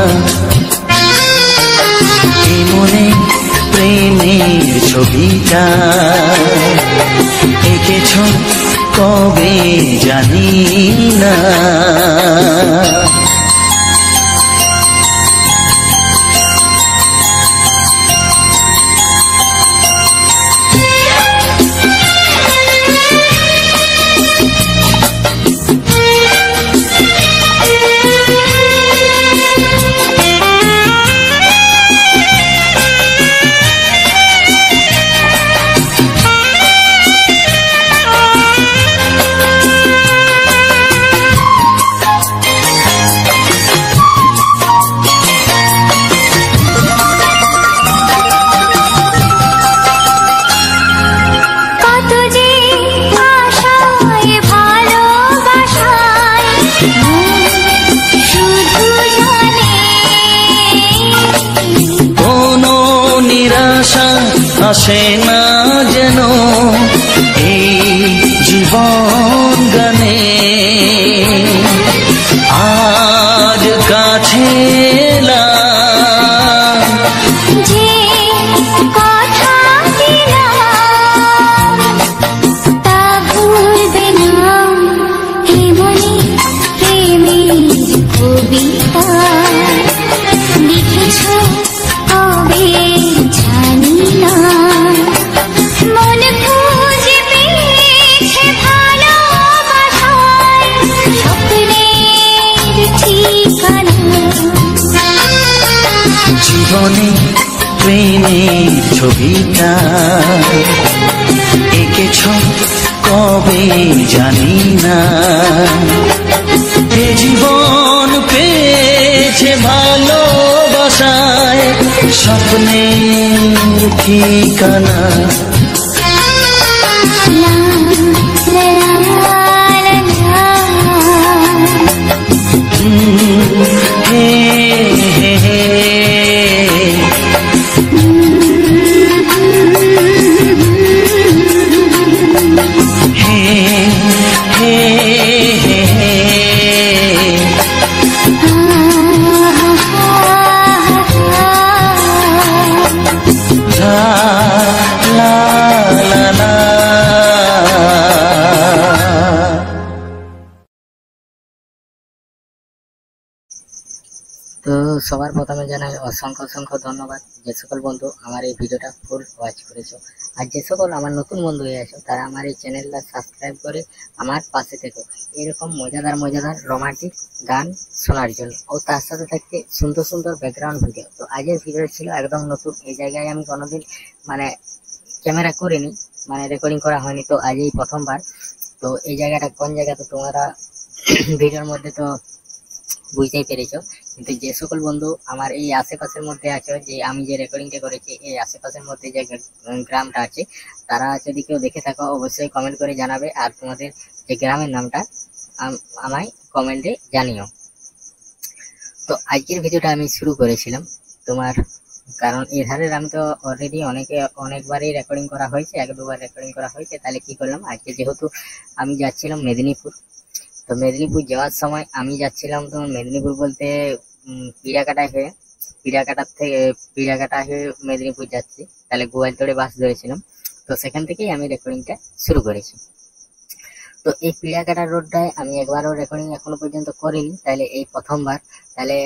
এই মনে প্রেমের ছবিটা এঁকেছ কবে জানি না। কত যে আশায় ভালোবাসায় শুধু জানে কোনো নিরাশা আসে না যেন এই জীবন গানে, আজ কাছে এলাম যে কথা দিলাম তা ভুলবে না। এ মনে প্রেমের কবিতা লিখেছ কবে জানি না, মন খুঁজে পেয়েছে ভালোবাসায় স্বপ্নের ঠিকানা। জীবনে প্রেমের ছবিটা এঁকেছ কবে জানি না, এ জীবন পেয়েছে ভালোবাসায় স্বপ্নের ঠিকানা। লা লা লা লা হে হে হে সবার প্রথমে জানাই অসংখ্য অসংখ্য ধন্যবাদ যে সকল বন্ধু আমার এই ভিডিওটা ফুল ওয়াচ করেছো, আর যে সকল আমার নতুন বন্ধু হয়ে আছো তারা আমার এই চ্যানেলটা সাবস্ক্রাইব করে আমার পাশে থেকো এরকম মজাদার মজাদার রোমান্টিক গান শোনার জন্য, ও তার সাথে থাকতে সুন্দর সুন্দর ব্যাকগ্রাউন্ড ভিডিও। তো আজকের ভিডিওটা ছিল একদম নতুন, এই জায়গায় আমি কোনোদিন মানে ক্যামেরা করিনি, মানে রেকর্ডিং করা হয়নি, তো আজ এই প্রথমবার। তো এই জায়গাটা কোন জায়গা তো তোমরা ভিডিওর মধ্যে তো বুঝতেই পেরেছো, কিন্তু যে সকল বন্ধু আমার এই আশেপাশের মধ্যে আছে, যে আমি যে রেকর্ডিংটা করেছি এই আশেপাশের মধ্যে যে গ্রামটা আছে, তারা যদি কেউ দেখে থাকো অবশ্যই কমেন্ট করে জানাবে, আর তোমাদের যে গ্রামের নামটা আমায় কমেন্টে জানিও। তো আজকের ভিডিওটা আমি শুরু করেছিলাম তোমার, কারণ এধারের আমি তো অলরেডি অনেকবারই রেকর্ডিং করা হয়েছে, এক দুবার রেকর্ডিং করা হয়েছে, তাহলে কি করলাম আজকে যেহেতু আমি যাচ্ছিলাম মেদিনীপুর, তো মেদিনীপুর যাওয়ার সময় আমি যাচ্ছিলাম তোমার মেদিনীপুর বলতে পিড়াকাটা হয়ে মেদিনীপুর যাচ্ছি, তাহলে গোয়ালতোড়ে বাস ধরেছিলাম। তো সেখান থেকেই আমি রেকর্ডিংটা শুরু করেছি। তো এই পিড়াকাটা রোডটায় আমি একবারও রেকর্ডিং এখনো পর্যন্ত করিনি, তাহলে এই প্রথমবার। তাহলে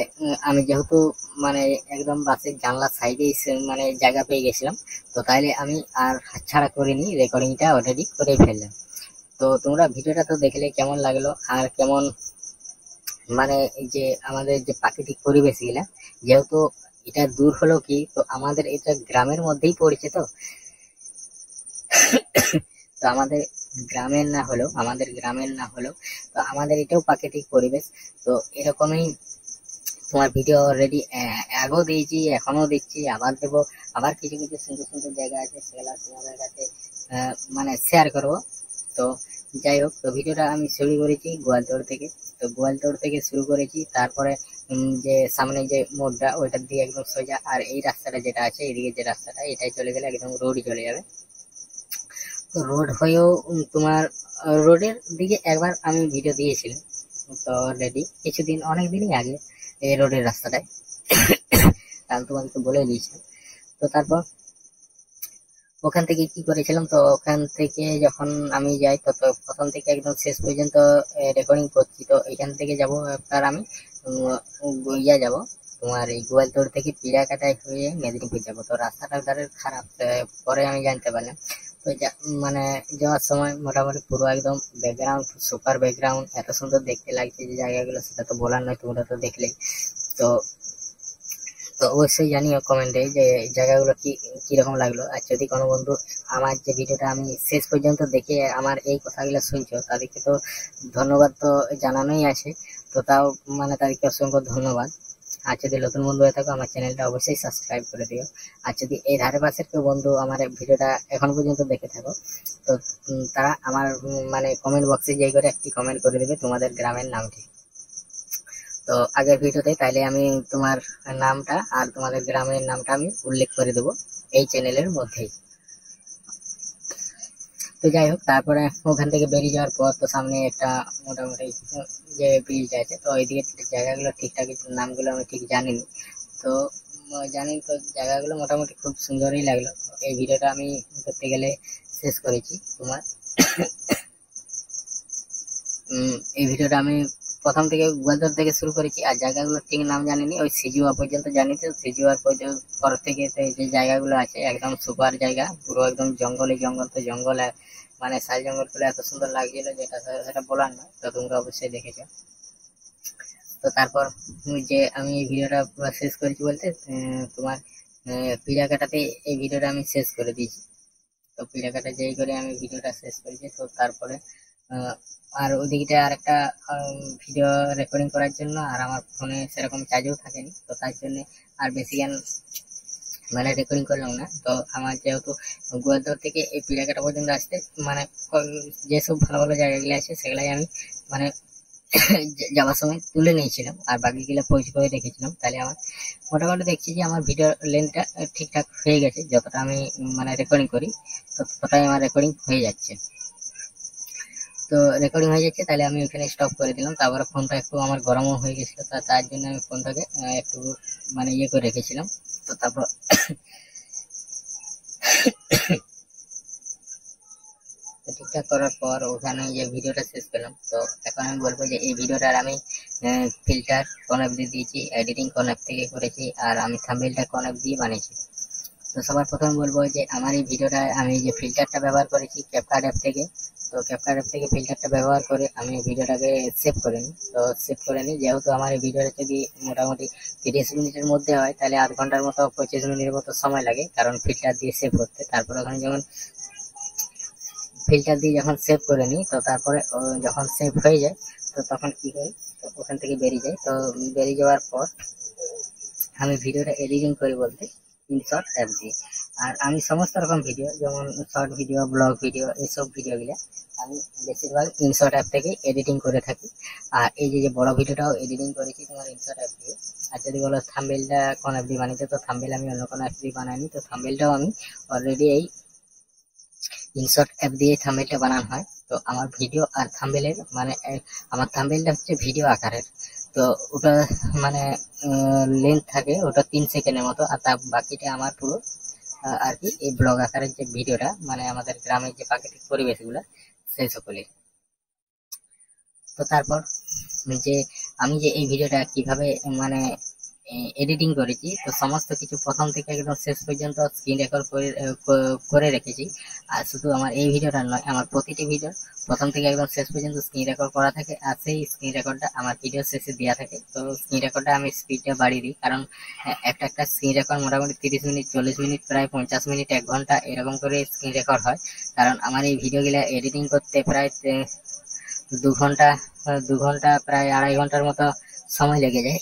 আমি যেহেতু মানে একদম বাসের জানলার সাইডে মানে জায়গা পেয়ে গেছিলাম, তো তাইলে আমি আর হাতছাড়া করিনি, রেকর্ডিংটা অলরেডি করে ফেললাম। তো তোমরা ভিডিওটা তো দেখলে কেমন লাগলো, আর কেমন মানে এই যে আমাদের যে প্রাকৃতিক পরিবেশ গুলা, যেহেতু এটা দূর হলো কি, তো আমাদের এটা গ্রামের মধ্যেই পড়েছে, তো তো আমাদের গ্রামের না হলেও তো আমাদের এটাও প্রাকৃতিক পরিবেশ। তো এরকমই তোমার ভিডিও অলরেডি আগেও দিয়েছি, এখনো দিচ্ছি, আবার দেবো, আবার কিছু কিছু সুন্দর সুন্দর জায়গা আছে সেগুলো তোমাদের কাছে মানে শেয়ার করবো। তো যাই হোক, তো ভিডিওটা আমি শুরু করেছি গোয়ালতোড় থেকে। তো গোয়ালতোড় থেকে শুরু করেছি, তারপরে যে সামনে যে মোড়টা ওইটার দিকে একদম সোজা, আর এই রাস্তাটা যেটা আছে এইদিকে যে রাস্তাটা, এটাই চলে গেলে একদম রোডই চলে যাবে। তো রোড হয়েও তোমার রোডের দিকে একবার আমি ভিডিও দিয়েছিলাম, তো অলরেডি কিছুদিন অনেকদিনই আগে এই রোডের রাস্তাটায় কাল তোমাকে বলে দিয়েছিলাম। তো তারপর ওখান থেকে কি করেছিলাম, তো ওখান থেকে যখন আমি যাই তো প্রথম থেকে একদম শেষ পর্যন্ত রেকর্ডিং করছি। তো এখান থেকে যাবো একবার আমি যাব তোমার এই গোয়ালতোড় থেকে পিড়াকাটায় হয়ে মেদিনীপুর যাব। তো রাস্তাটা ধারে খারাপ, পরে আমি জানতে পারলাম। তো মানে যাওয়ার সময় মোটামুটি পুরো একদম ব্যাকগ্রাউন্ড সুপার ব্যাকগ্রাউন্ড, এত সুন্দর দেখতে লাগছে যে জায়গাগুলো, সেটা তো বলার নয়, তোমরা তো দেখলেই। তো তো অবশ্যই জানিও কমেন্টে যে জায়গাগুলো কিরকম লাগলো, আর যদি কোনো বন্ধু আমার যে ভিডিওটা আমি শেষ পর্যন্ত দেখে আমার এই কথাগুলো শুনছো, তাদেরকে তো ধন্যবাদ তো জানানোই আছে, তো তাও মানে তাদেরকে অসংখ্য ধন্যবাদ। আর যদি নতুন বন্ধু হয়ে থাকো আমার চ্যানেলটা অবশ্যই সাবস্ক্রাইব করে দিও, আর যদি এই ধারে পাশের কেউ বন্ধু আমার ভিডিওটা এখন পর্যন্ত দেখে থাকো, তো তারা আমার মানে কমেন্ট বক্সে যাই করে একটি কমেন্ট করে দেবে তোমাদের গ্রামের নামটি। তো আগের ভিডিওতে তাইলে আমি তোমার নামটা আর তোমাদের গ্রামের নামটা আমি উল্লেখ করে দেবো এই চ্যানেলের মধ্যেই। তো যাই হোক, তারপরে ওখান থেকে বেরিয়ে যাওয়ার পর তো সামনে একটা মোটামুটি যে ব্রিজ আছে, তো এইদিকে জায়গাগুলো ঠিকঠাক নামগুলো আমি ঠিক জানিনি, তো তো জায়গাগুলো মোটামুটি খুব সুন্দরই লাগলো। এই ভিডিওটা আমি করতে গেলে শেষ করেছি তোমার এই ভিডিওটা আমি প্রথম থেকে গোয়ালতোড় থেকে শুরু করেছি, আর জায়গাগুলো ঠিক নাম জানিনি, ওই সিজুয়া পর্যন্ত জানি। তো সিজুয়ার পর থেকে যে জায়গাগুলো আছে একদম সুপার জায়গা, পুরো একদম জঙ্গলে জঙ্গল, তো জঙ্গলে মানে শাল জঙ্গল গুলো এত সুন্দর লাগছিল যেটা সেটা বলার নয়, তো তোমরা অবশ্যই দেখেছো। তো তারপর যে আমি এই ভিডিওটা পুরো শেষ করেছি বলতে তোমার পিড়াকাটাতে এই ভিডিওটা আমি শেষ করে দিয়েছি। তো পিড়াকাটা যেই করে আমি ভিডিওটা শেষ করেছি, তো তারপরে আর ওদিকটা আর একটা ভিডিও রেকর্ডিং করার জন্য, আর আমার ফোনে সেরকম চার্জও থাকেনি, তো তার জন্য আর বেশি গান মানে রেকর্ডিং করলাম না। তো আমার যেহেতু গোয়ালতোড় থেকে এই পিড়াকাটা পর্যন্ত আসতে মানে যেসব ভালো ভালো জায়গাগুলো আছে সেগুলাই আমি মানে যাওয়ার সময় তুলে নিয়েছিলাম, আর বাকিগুলো পোস্ট করে রেখেছিলাম। তাহলে আমার মোটামুটি দেখছি যে আমার ভিডিও লেন্থটা ঠিকঠাক হয়ে গেছে, যতটা আমি মানে রেকর্ডিং করি ততটাই আমার রেকর্ডিং হয়ে যাচ্ছে। তো রেকর্ডিং হয়ে যাচ্ছে, তাহলে আমি ওখানে স্টপ করে দিলাম। তারপরে ফোনটা একটু আমার গরমও হয়ে গেছিল, তার জন্য আমি ফোনটাকে একটু মানে ইয়ে করে রেখেছিলাম। তো তারপর ঠিকঠাক করার পর ওখানে যে ভিডিওটা শেষ করলাম। তো এখন আমি বলবো যে এই ভিডিওটার আমি ফিল্টার কোন অ্যাপ দিয়ে দিয়েছি, এডিটিং কোন অ্যাপ থেকে করেছি, আর আমি থাম্বনেলটা কোন অ্যাপ দিয়ে বানিয়েছি। তো সবার প্রথমে বলবো যে আমার এই ভিডিওটা আমি যে ফিল্টারটা ব্যবহার করেছি ক্যাপকাট অ্যাপ থেকে। তো ক্যাপকাট অ্যাপ থেকে ফিল্টারটা ব্যবহার করে আমি ভিডিওটাকে সেভ করে নিই। তো সেভ করে নিই, যেহেতু আমার এই ভিডিওটা যদি মোটামুটি 30 মিনিটের মধ্যে হয় তাহলে আধ ঘন্টার মতো 25 মিনিটের মতো সময় লাগে, কারণ ফিল্টার দিয়ে সেভ করতে। তারপর ওখানে যখন ফিল্টার দিয়ে যখন সেভ করে নিই, তো তারপরে যখন সেভ হয়ে যায় তো তখন কি করি, তো ওখান থেকে বেরিয়ে যায়। তো বেরিয়ে যাওয়ার পর আমি ভিডিওটা এডিটিং করি বলতে ইনশর্ট অ্যাপ দিয়ে। আর আমি সমস্ত রকম ভিডিও, যেমন শর্ট ভিডিও, ব্লগ ভিডিও, এইসব ভিডিওগুলো আমি বেশিরভাগ ইনশর্ট অ্যাপ থেকে এডিটিং করে থাকি। আর এই যে বড় ভিডিওটাও এডিটিং করেছি তোমার ইনশর্ট অ্যাপ দিয়ে। আর যদি বলো থাম্বনেলটা কোন অ্যাপ দিয়ে বানিয়েছে, তো থাম্বনেল আমি অন্য কোনো অ্যাপ দিয়ে বানাইনি। তো থাম্বনেলটাও আমি অলরেডি এই ইনশর্ট অ্যাপ দিয়ে থাম্বনেলটা বানানো হয়। তো আমার ভিডিও আর থাম্বনেলের মানে আমার থাম্বনেলটা হচ্ছে ভিডিও আকারের। তো ওটা মানে লেন্থ থাকে ওটা 3 সেকেন্ডের মতো, আর তার বাকিটা আমার পুরো আর কি এই ব্লগ আকারের যে ভিডিওটা, মানে আমাদের গ্রামের যে প্রাকৃতিক পরিবেশগুলো সেই সকলের। তো তারপর যে আমি যে এই ভিডিওটা কিভাবে মানে এডিটিং করেছি, তো সমস্ত কিছু প্রথম থেকে একদম শেষ পর্যন্ত স্ক্রিন রেকর্ড করে রেখেছি। আর শুধু আমার এই ভিডিওটা নয়, আমার প্রতিটি ভিডিও প্রথম থেকে একদম শেষ পর্যন্ত স্ক্রিন রেকর্ড করা থাকে, আর সেই স্ক্রিন রেকর্ডটা আমার ভিডিও শেষে দেওয়া থাকে। তো স্ক্রিন রেকর্ডটা আমি স্পিডটা বাড়িয়ে দিই, কারণ একটা স্ক্রিন রেকর্ড মোটামুটি 30 মিনিট, 40 মিনিট, প্রায় 50 মিনিট, 1 ঘন্টা এরকম করে স্ক্রিন রেকর্ড হয়। কারণ আমার এই ভিডিওগুলো এডিটিং করতে প্রায় 2 ঘন্টা প্রায় 2.5 ঘন্টার মতো সময় লেগে যায়।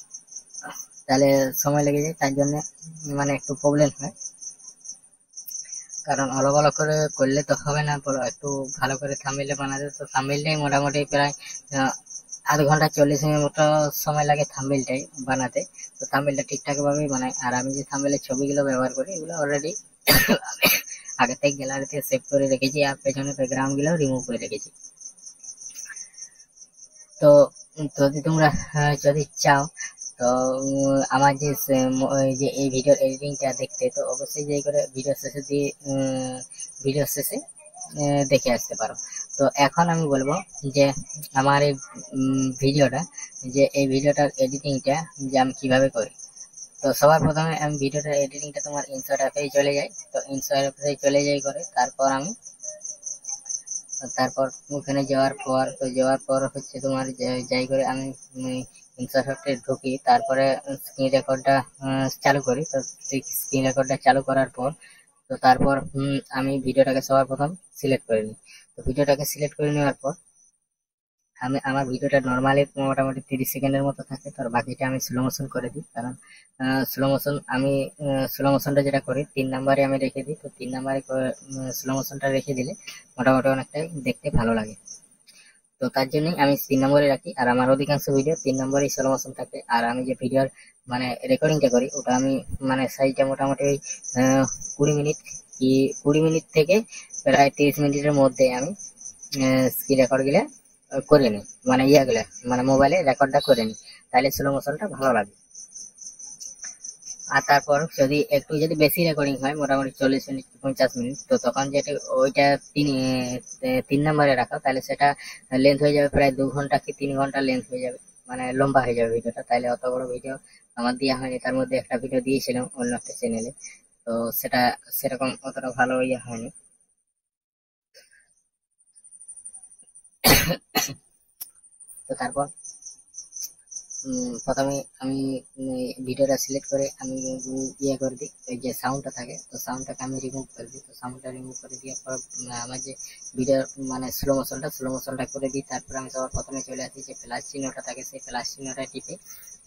তার জন্য মানে একটু প্রবলেম হয়, কারণ অলগ অলগ করে করলে তো হবে না, বলো একটু ভালো করে থাম্বনেল বানাতে। তো থাম্বনেলটাই মোটামুটি প্রায় আধ ঘন্টা 40 মিনিট মতো সময় লাগে থাম্বনেলটাই বানাতে। তো থাম্বনেলটা ঠিকঠাক ভাবেই বানাই। আর আমি যে থাম্বনেলের ছবিগুলো ব্যবহার করি এগুলো অলরেডি আগে থেকে গ্যালারিতে সেভ করে রেখেছি, আর পেছনে ব্যাকগ্রাউন্ড গুলো রিমুভ করে রেখেছি। তো যদি তোমরা যদি চাও তো আমার যে এই ভিডিও এডিটিংটা দেখতে, তো অবশ্যই যাই করে ভিডিও শেষে দেখে আসতে পারো। তো এখন আমি বলবো যে আমার এই ভিডিওটার এডিটিংটা যে আমি কিভাবে করি। তো সবার প্রথমে আমি ভিডিওটার এডিটিংটা তোমার ইনশর্ট অ্যাপে চলে যাই। তো ইনশর্ট অ্যাপে চলে যাই করে তারপর ওখানে যাওয়ার পর হচ্ছে তোমার যাই করে আমি ইনশর্ট অ্যাপে ঢুকি, তারপরে স্ক্রিন রেকর্ডটা চালু করি। তো স্ক্রিন রেকর্ডটা চালু করার পর তো তারপর আমি ভিডিওটাকে সবার প্রথম সিলেক্ট করে নিই। তো ভিডিওটাকে সিলেক্ট করে নেওয়ার পর আমি আমার ভিডিওটা নর্মালি মোটামুটি 30 সেকেন্ডের মতো থাকে, তো বাকিটা আমি স্লো মোশন করে দিই। কারণ স্লো মোশনটা যেটা করি 3 নম্বরে আমি রেখে দিই। তো 3 নম্বরে স্লো মোশনটা রেখে দিলে মোটামুটি অনেকটাই দেখতে ভালো লাগে। তো তার জন্যই আমি 3 নম্বরে রাখি। আর আমার অধিকাংশ ভিডিও 3 নম্বরে স্লো মোশন থাকে। আর আমি যে ভিডিওর মানে রেকর্ডিংটা করি ওটা আমি মানে সাইজটা মোটামুটি 20 মিনিট থেকে প্রায় 30 মিনিটের মধ্যে আমি স্ক্রিন রেকর্ড গুলা করে নিই, মানে মানে মোবাইলে রেকর্ডটা করে নিই, তাহলে স্লো মোশনটা ভালো লাগে। আর তারপর যদি বেশি রেকর্ডিং হয় মোটামুটি 40 মিনিট 50 মিনিট, তো তখন যেটা ওইটা 3 নম্বরে রাখা, তাহলে সেটা লেন্থ হয়ে যাবে প্রায় 2 ঘন্টা কি 3 ঘন্টা লেন্থ হয়ে যাবে, মানে লম্বা হয়ে যাবে ভিডিওটা। তাহলে অত বড় ভিডিও আমার দেওয়া হয়নি। তার মধ্যে একটা ভিডিও দিয়েছিলাম অন্য একটা চ্যানেলে, তো সেটা সেরকম অতটা ভালো হয়নি। তো তারপর প্রথমে আমি ভিডিওটা সিলেক্ট করে আমি করে দিই, ওই যে সাউন্ডটা থাকে তো সাউন্ডটাকে আমি রিমুভ করে দিই। তো সাউন্ডটা রিমুভ করে দেওয়ার পর আমার যে ভিডিও মানে স্লো মোশনটা করে দিই। তারপর আমি সবার প্রথমে চলে আসি, যে প্লাস চিহ্নটা থাকে সেই প্লাস চিহ্নটা টিপে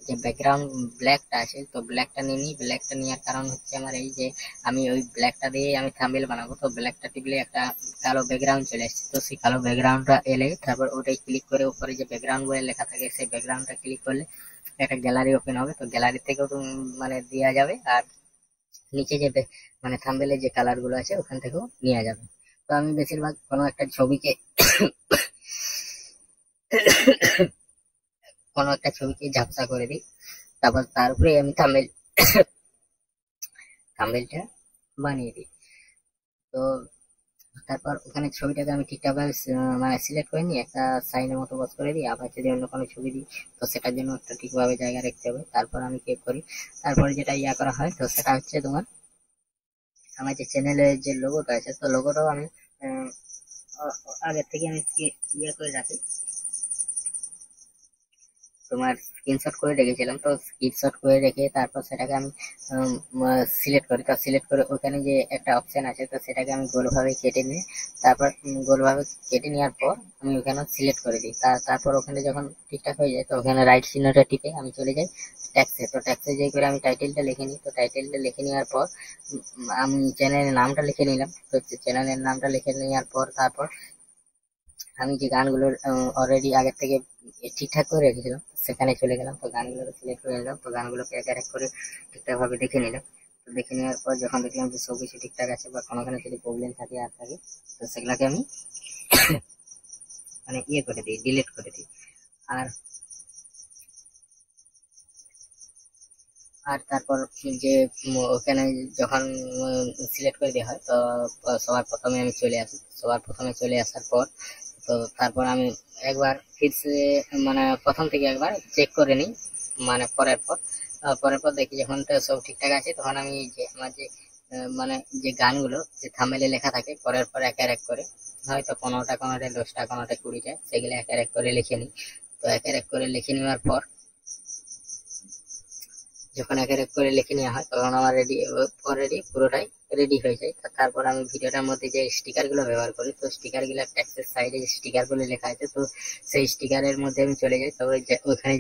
যে ব্যাকগ্রাউন্ড ব্ল্যাকটা আছে, তো ব্ল্যাকটা নিয়ে নিই। ব্ল্যাকটা নেওয়ার কারণ হচ্ছে আমার এই যে আমি ওই ব্ল্যাকটা দিয়ে আমি থাম্বনেল বানাবো। তো ব্ল্যাকটা টিপলে একটা কালো ব্যাকগ্রাউন্ড চলে আসছে। তো সেই কালো ব্যাকগ্রাউন্ডটা এলে তারপর ওটাই ক্লিক করে উপরে যে ব্যাকগ্রাউন্ড বলে লেখা থাকে সেই ব্যাকগ্রাউন্ডটা ক্লিক করলে একটা গ্যালারি ওপেন হবে। তো গ্যালারি থেকেও মানে দেওয়া যাবে, আর নিচে যে মানে থাম্বনেলের যে কালার গুলো আছে ওখান থেকেও নেওয়া যাবে। তো আমি বেশিরভাগ কোনো একটা ছবিকে ঝাপসা করে দিই, তারপর তার উপরে আমি থাম্বনেলটা বানিয়ে দিই। তো তারপর ওখানে ছবিটাকে আমি ঠিকঠাক ভাবে মানে সিলেক্ট করে নিয়ে একটা সাইনের মতো বস করে দিই। আবার যদি অন্য কোনো ছবি দিই তো সেটার জন্য একটা ঠিকভাবে জায়গা রাখতে হবে। তারপর আমি কি করি, তারপরে যেটা ইয়া করা হয় তো সেটা হচ্ছে তোমার আমার যে চ্যানেলের যে লোগোটা আছে তো লোগোটাও আমি আগের থেকে আমি ইয়ে করে রাখি, তোমার স্ক্রিনশট করে রেখেছিলাম। তো স্ক্রিনশট করে রেখে তারপর সেটাকে আমি সিলেক্ট করি। তো সিলেক্ট করে ওখানে যে একটা অপশন আছে তো সেটাকে আমি গোলভাবে কেটে নিয়ে তারপর গোলভাবে কেটে নেওয়ার পর আমি ওখানে সিলেক্ট করে দিই। তারপর ওখানে যখন ঠিকঠাক হয়ে যায় তো ওখানে রাইট চিহ্নটা টিপে আমি চলে যাই ট্যাক্সে। তো ট্যাক্সে যাই করে আমি টাইটেলটা লিখে নিই। তো টাইটেলটা লিখে নেওয়ার পর আমি চ্যানেলের নামটা লিখে নিলাম। তো চ্যানেলের নামটা লিখে নেওয়ার পর তারপর আমি যে গানগুলো অলরেডি আগের থেকে ঠিকঠাক করে রেখেছিলাম সেখানে চলে গেলাম। তো গানগুলো সিলেক্ট করে নিলাম। তো গানগুলোকে এক এক করে ঠিকঠাক ভাবে দেখে নিলাম। তো দেখে নেওয়ার পর যখন দেখলাম যে সবকিছু ঠিকঠাক আছে বা কোনোখানে যদি প্রবলেম থাকে আর থাকে তো সেগুলোকে আমি মানে ইয়ে করে দিই, ডিলিট করে দিই। আর আর তারপর যে ওখানে যখন সিলেক্ট করে দেওয়া হয় তো সবার প্রথমে আমি চলে আসি। সবার প্রথমে চলে আসার পর তো তারপর আমি একবার ফিরসে মানে প্রথম থেকে একবার চেক করে নিই, মানে পরের পর দেখি যখন সব ঠিকঠাক আছে তখন আমি যে আমার যে মানে যে গানগুলো যে থাম্বনেলে লেখা থাকে পরের পর এক এক করে হয়তো 15টা 10টা 20টা সেগুলো এক এক করে লিখে নিই। তো এক এক করে লিখে নেওয়ার পর যখন এক এক করে লিখে নেওয়া হয় তখন আমার অলরেডি পুরোটাই রেডি হয়ে যায়। তারপর আমি ভিডিওটার মধ্যে যে স্টিকার গুলো ব্যবহার করি তো স্টিকার গুলো ট্যাক্সের সাইডে যে স্টিকার গুলো লেখা আছে তো সেই স্টিকারের মধ্যে আমি চলে যাই। তবে ওইখানে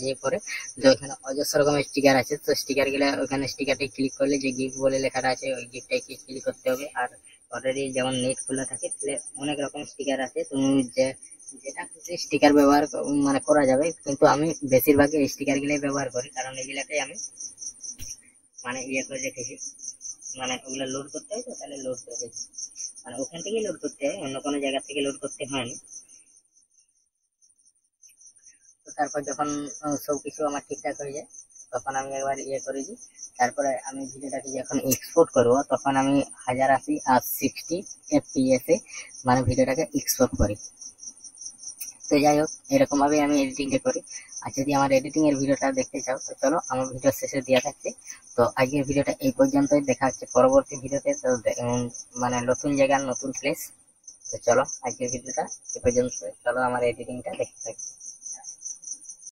যে পরে যে ওখানে অজস্র রকমের স্টিকার আছে তো স্টিকার গুলো ওখানে স্টিকারটি ক্লিক করলে যে গিফট বলে লেখাটা আছে ওই গিফটটাই ক্লিক করতে হবে। আর অলরেডি যেমন নেট খোলা থাকে তাহলে অনেক রকম স্টিকার আছে, তুমি যেটা খুশি স্টিকার ব্যবহার মানে করা যাবে, কিন্তু আমি বেশিরভাগ এই স্টিকার গুলাই ব্যবহার করি কারণ এগুলাকে আমি মানে ইয়ে করে রেখেছি, মানে ওগুলো লোড করতে হয় তো তাহলে লোড করে রেখেছি, মানে ওখান থেকেই লোড করতে হয়, অন্য কোনো জায়গা থেকে লোড করতে হয়নি। তো তারপর যখন সবকিছু আমার ঠিকঠাক হয়ে যায় তখন আমি একবার ইয়ে করে দিই। তারপরে আমি ভিডিওটাকে যখন এক্সপোর্ট করবো তখন আমি 1080 আর 60 FPS এ মানে ভিডিওটাকে এক্সপোর্ট করি। তো যাই হোক এরকম ভাবে আমি এডিটিংটা করি। আর যদি আমার এডিটিং এর ভিডিওটা দেখতে চাও তো চলো আমার ভিডিও শেষে দেওয়া থাকছে। তো আজকের ভিডিওটা এই পর্যন্তই, দেখা হচ্ছে পরবর্তী ভিডিওতে। তো মানে নতুন জায়গার নতুন প্লেস। তো চলো আজকের ভিডিওটা এই পর্যন্ত, চলো আমার এডিটিংটা দেখতে থাকি।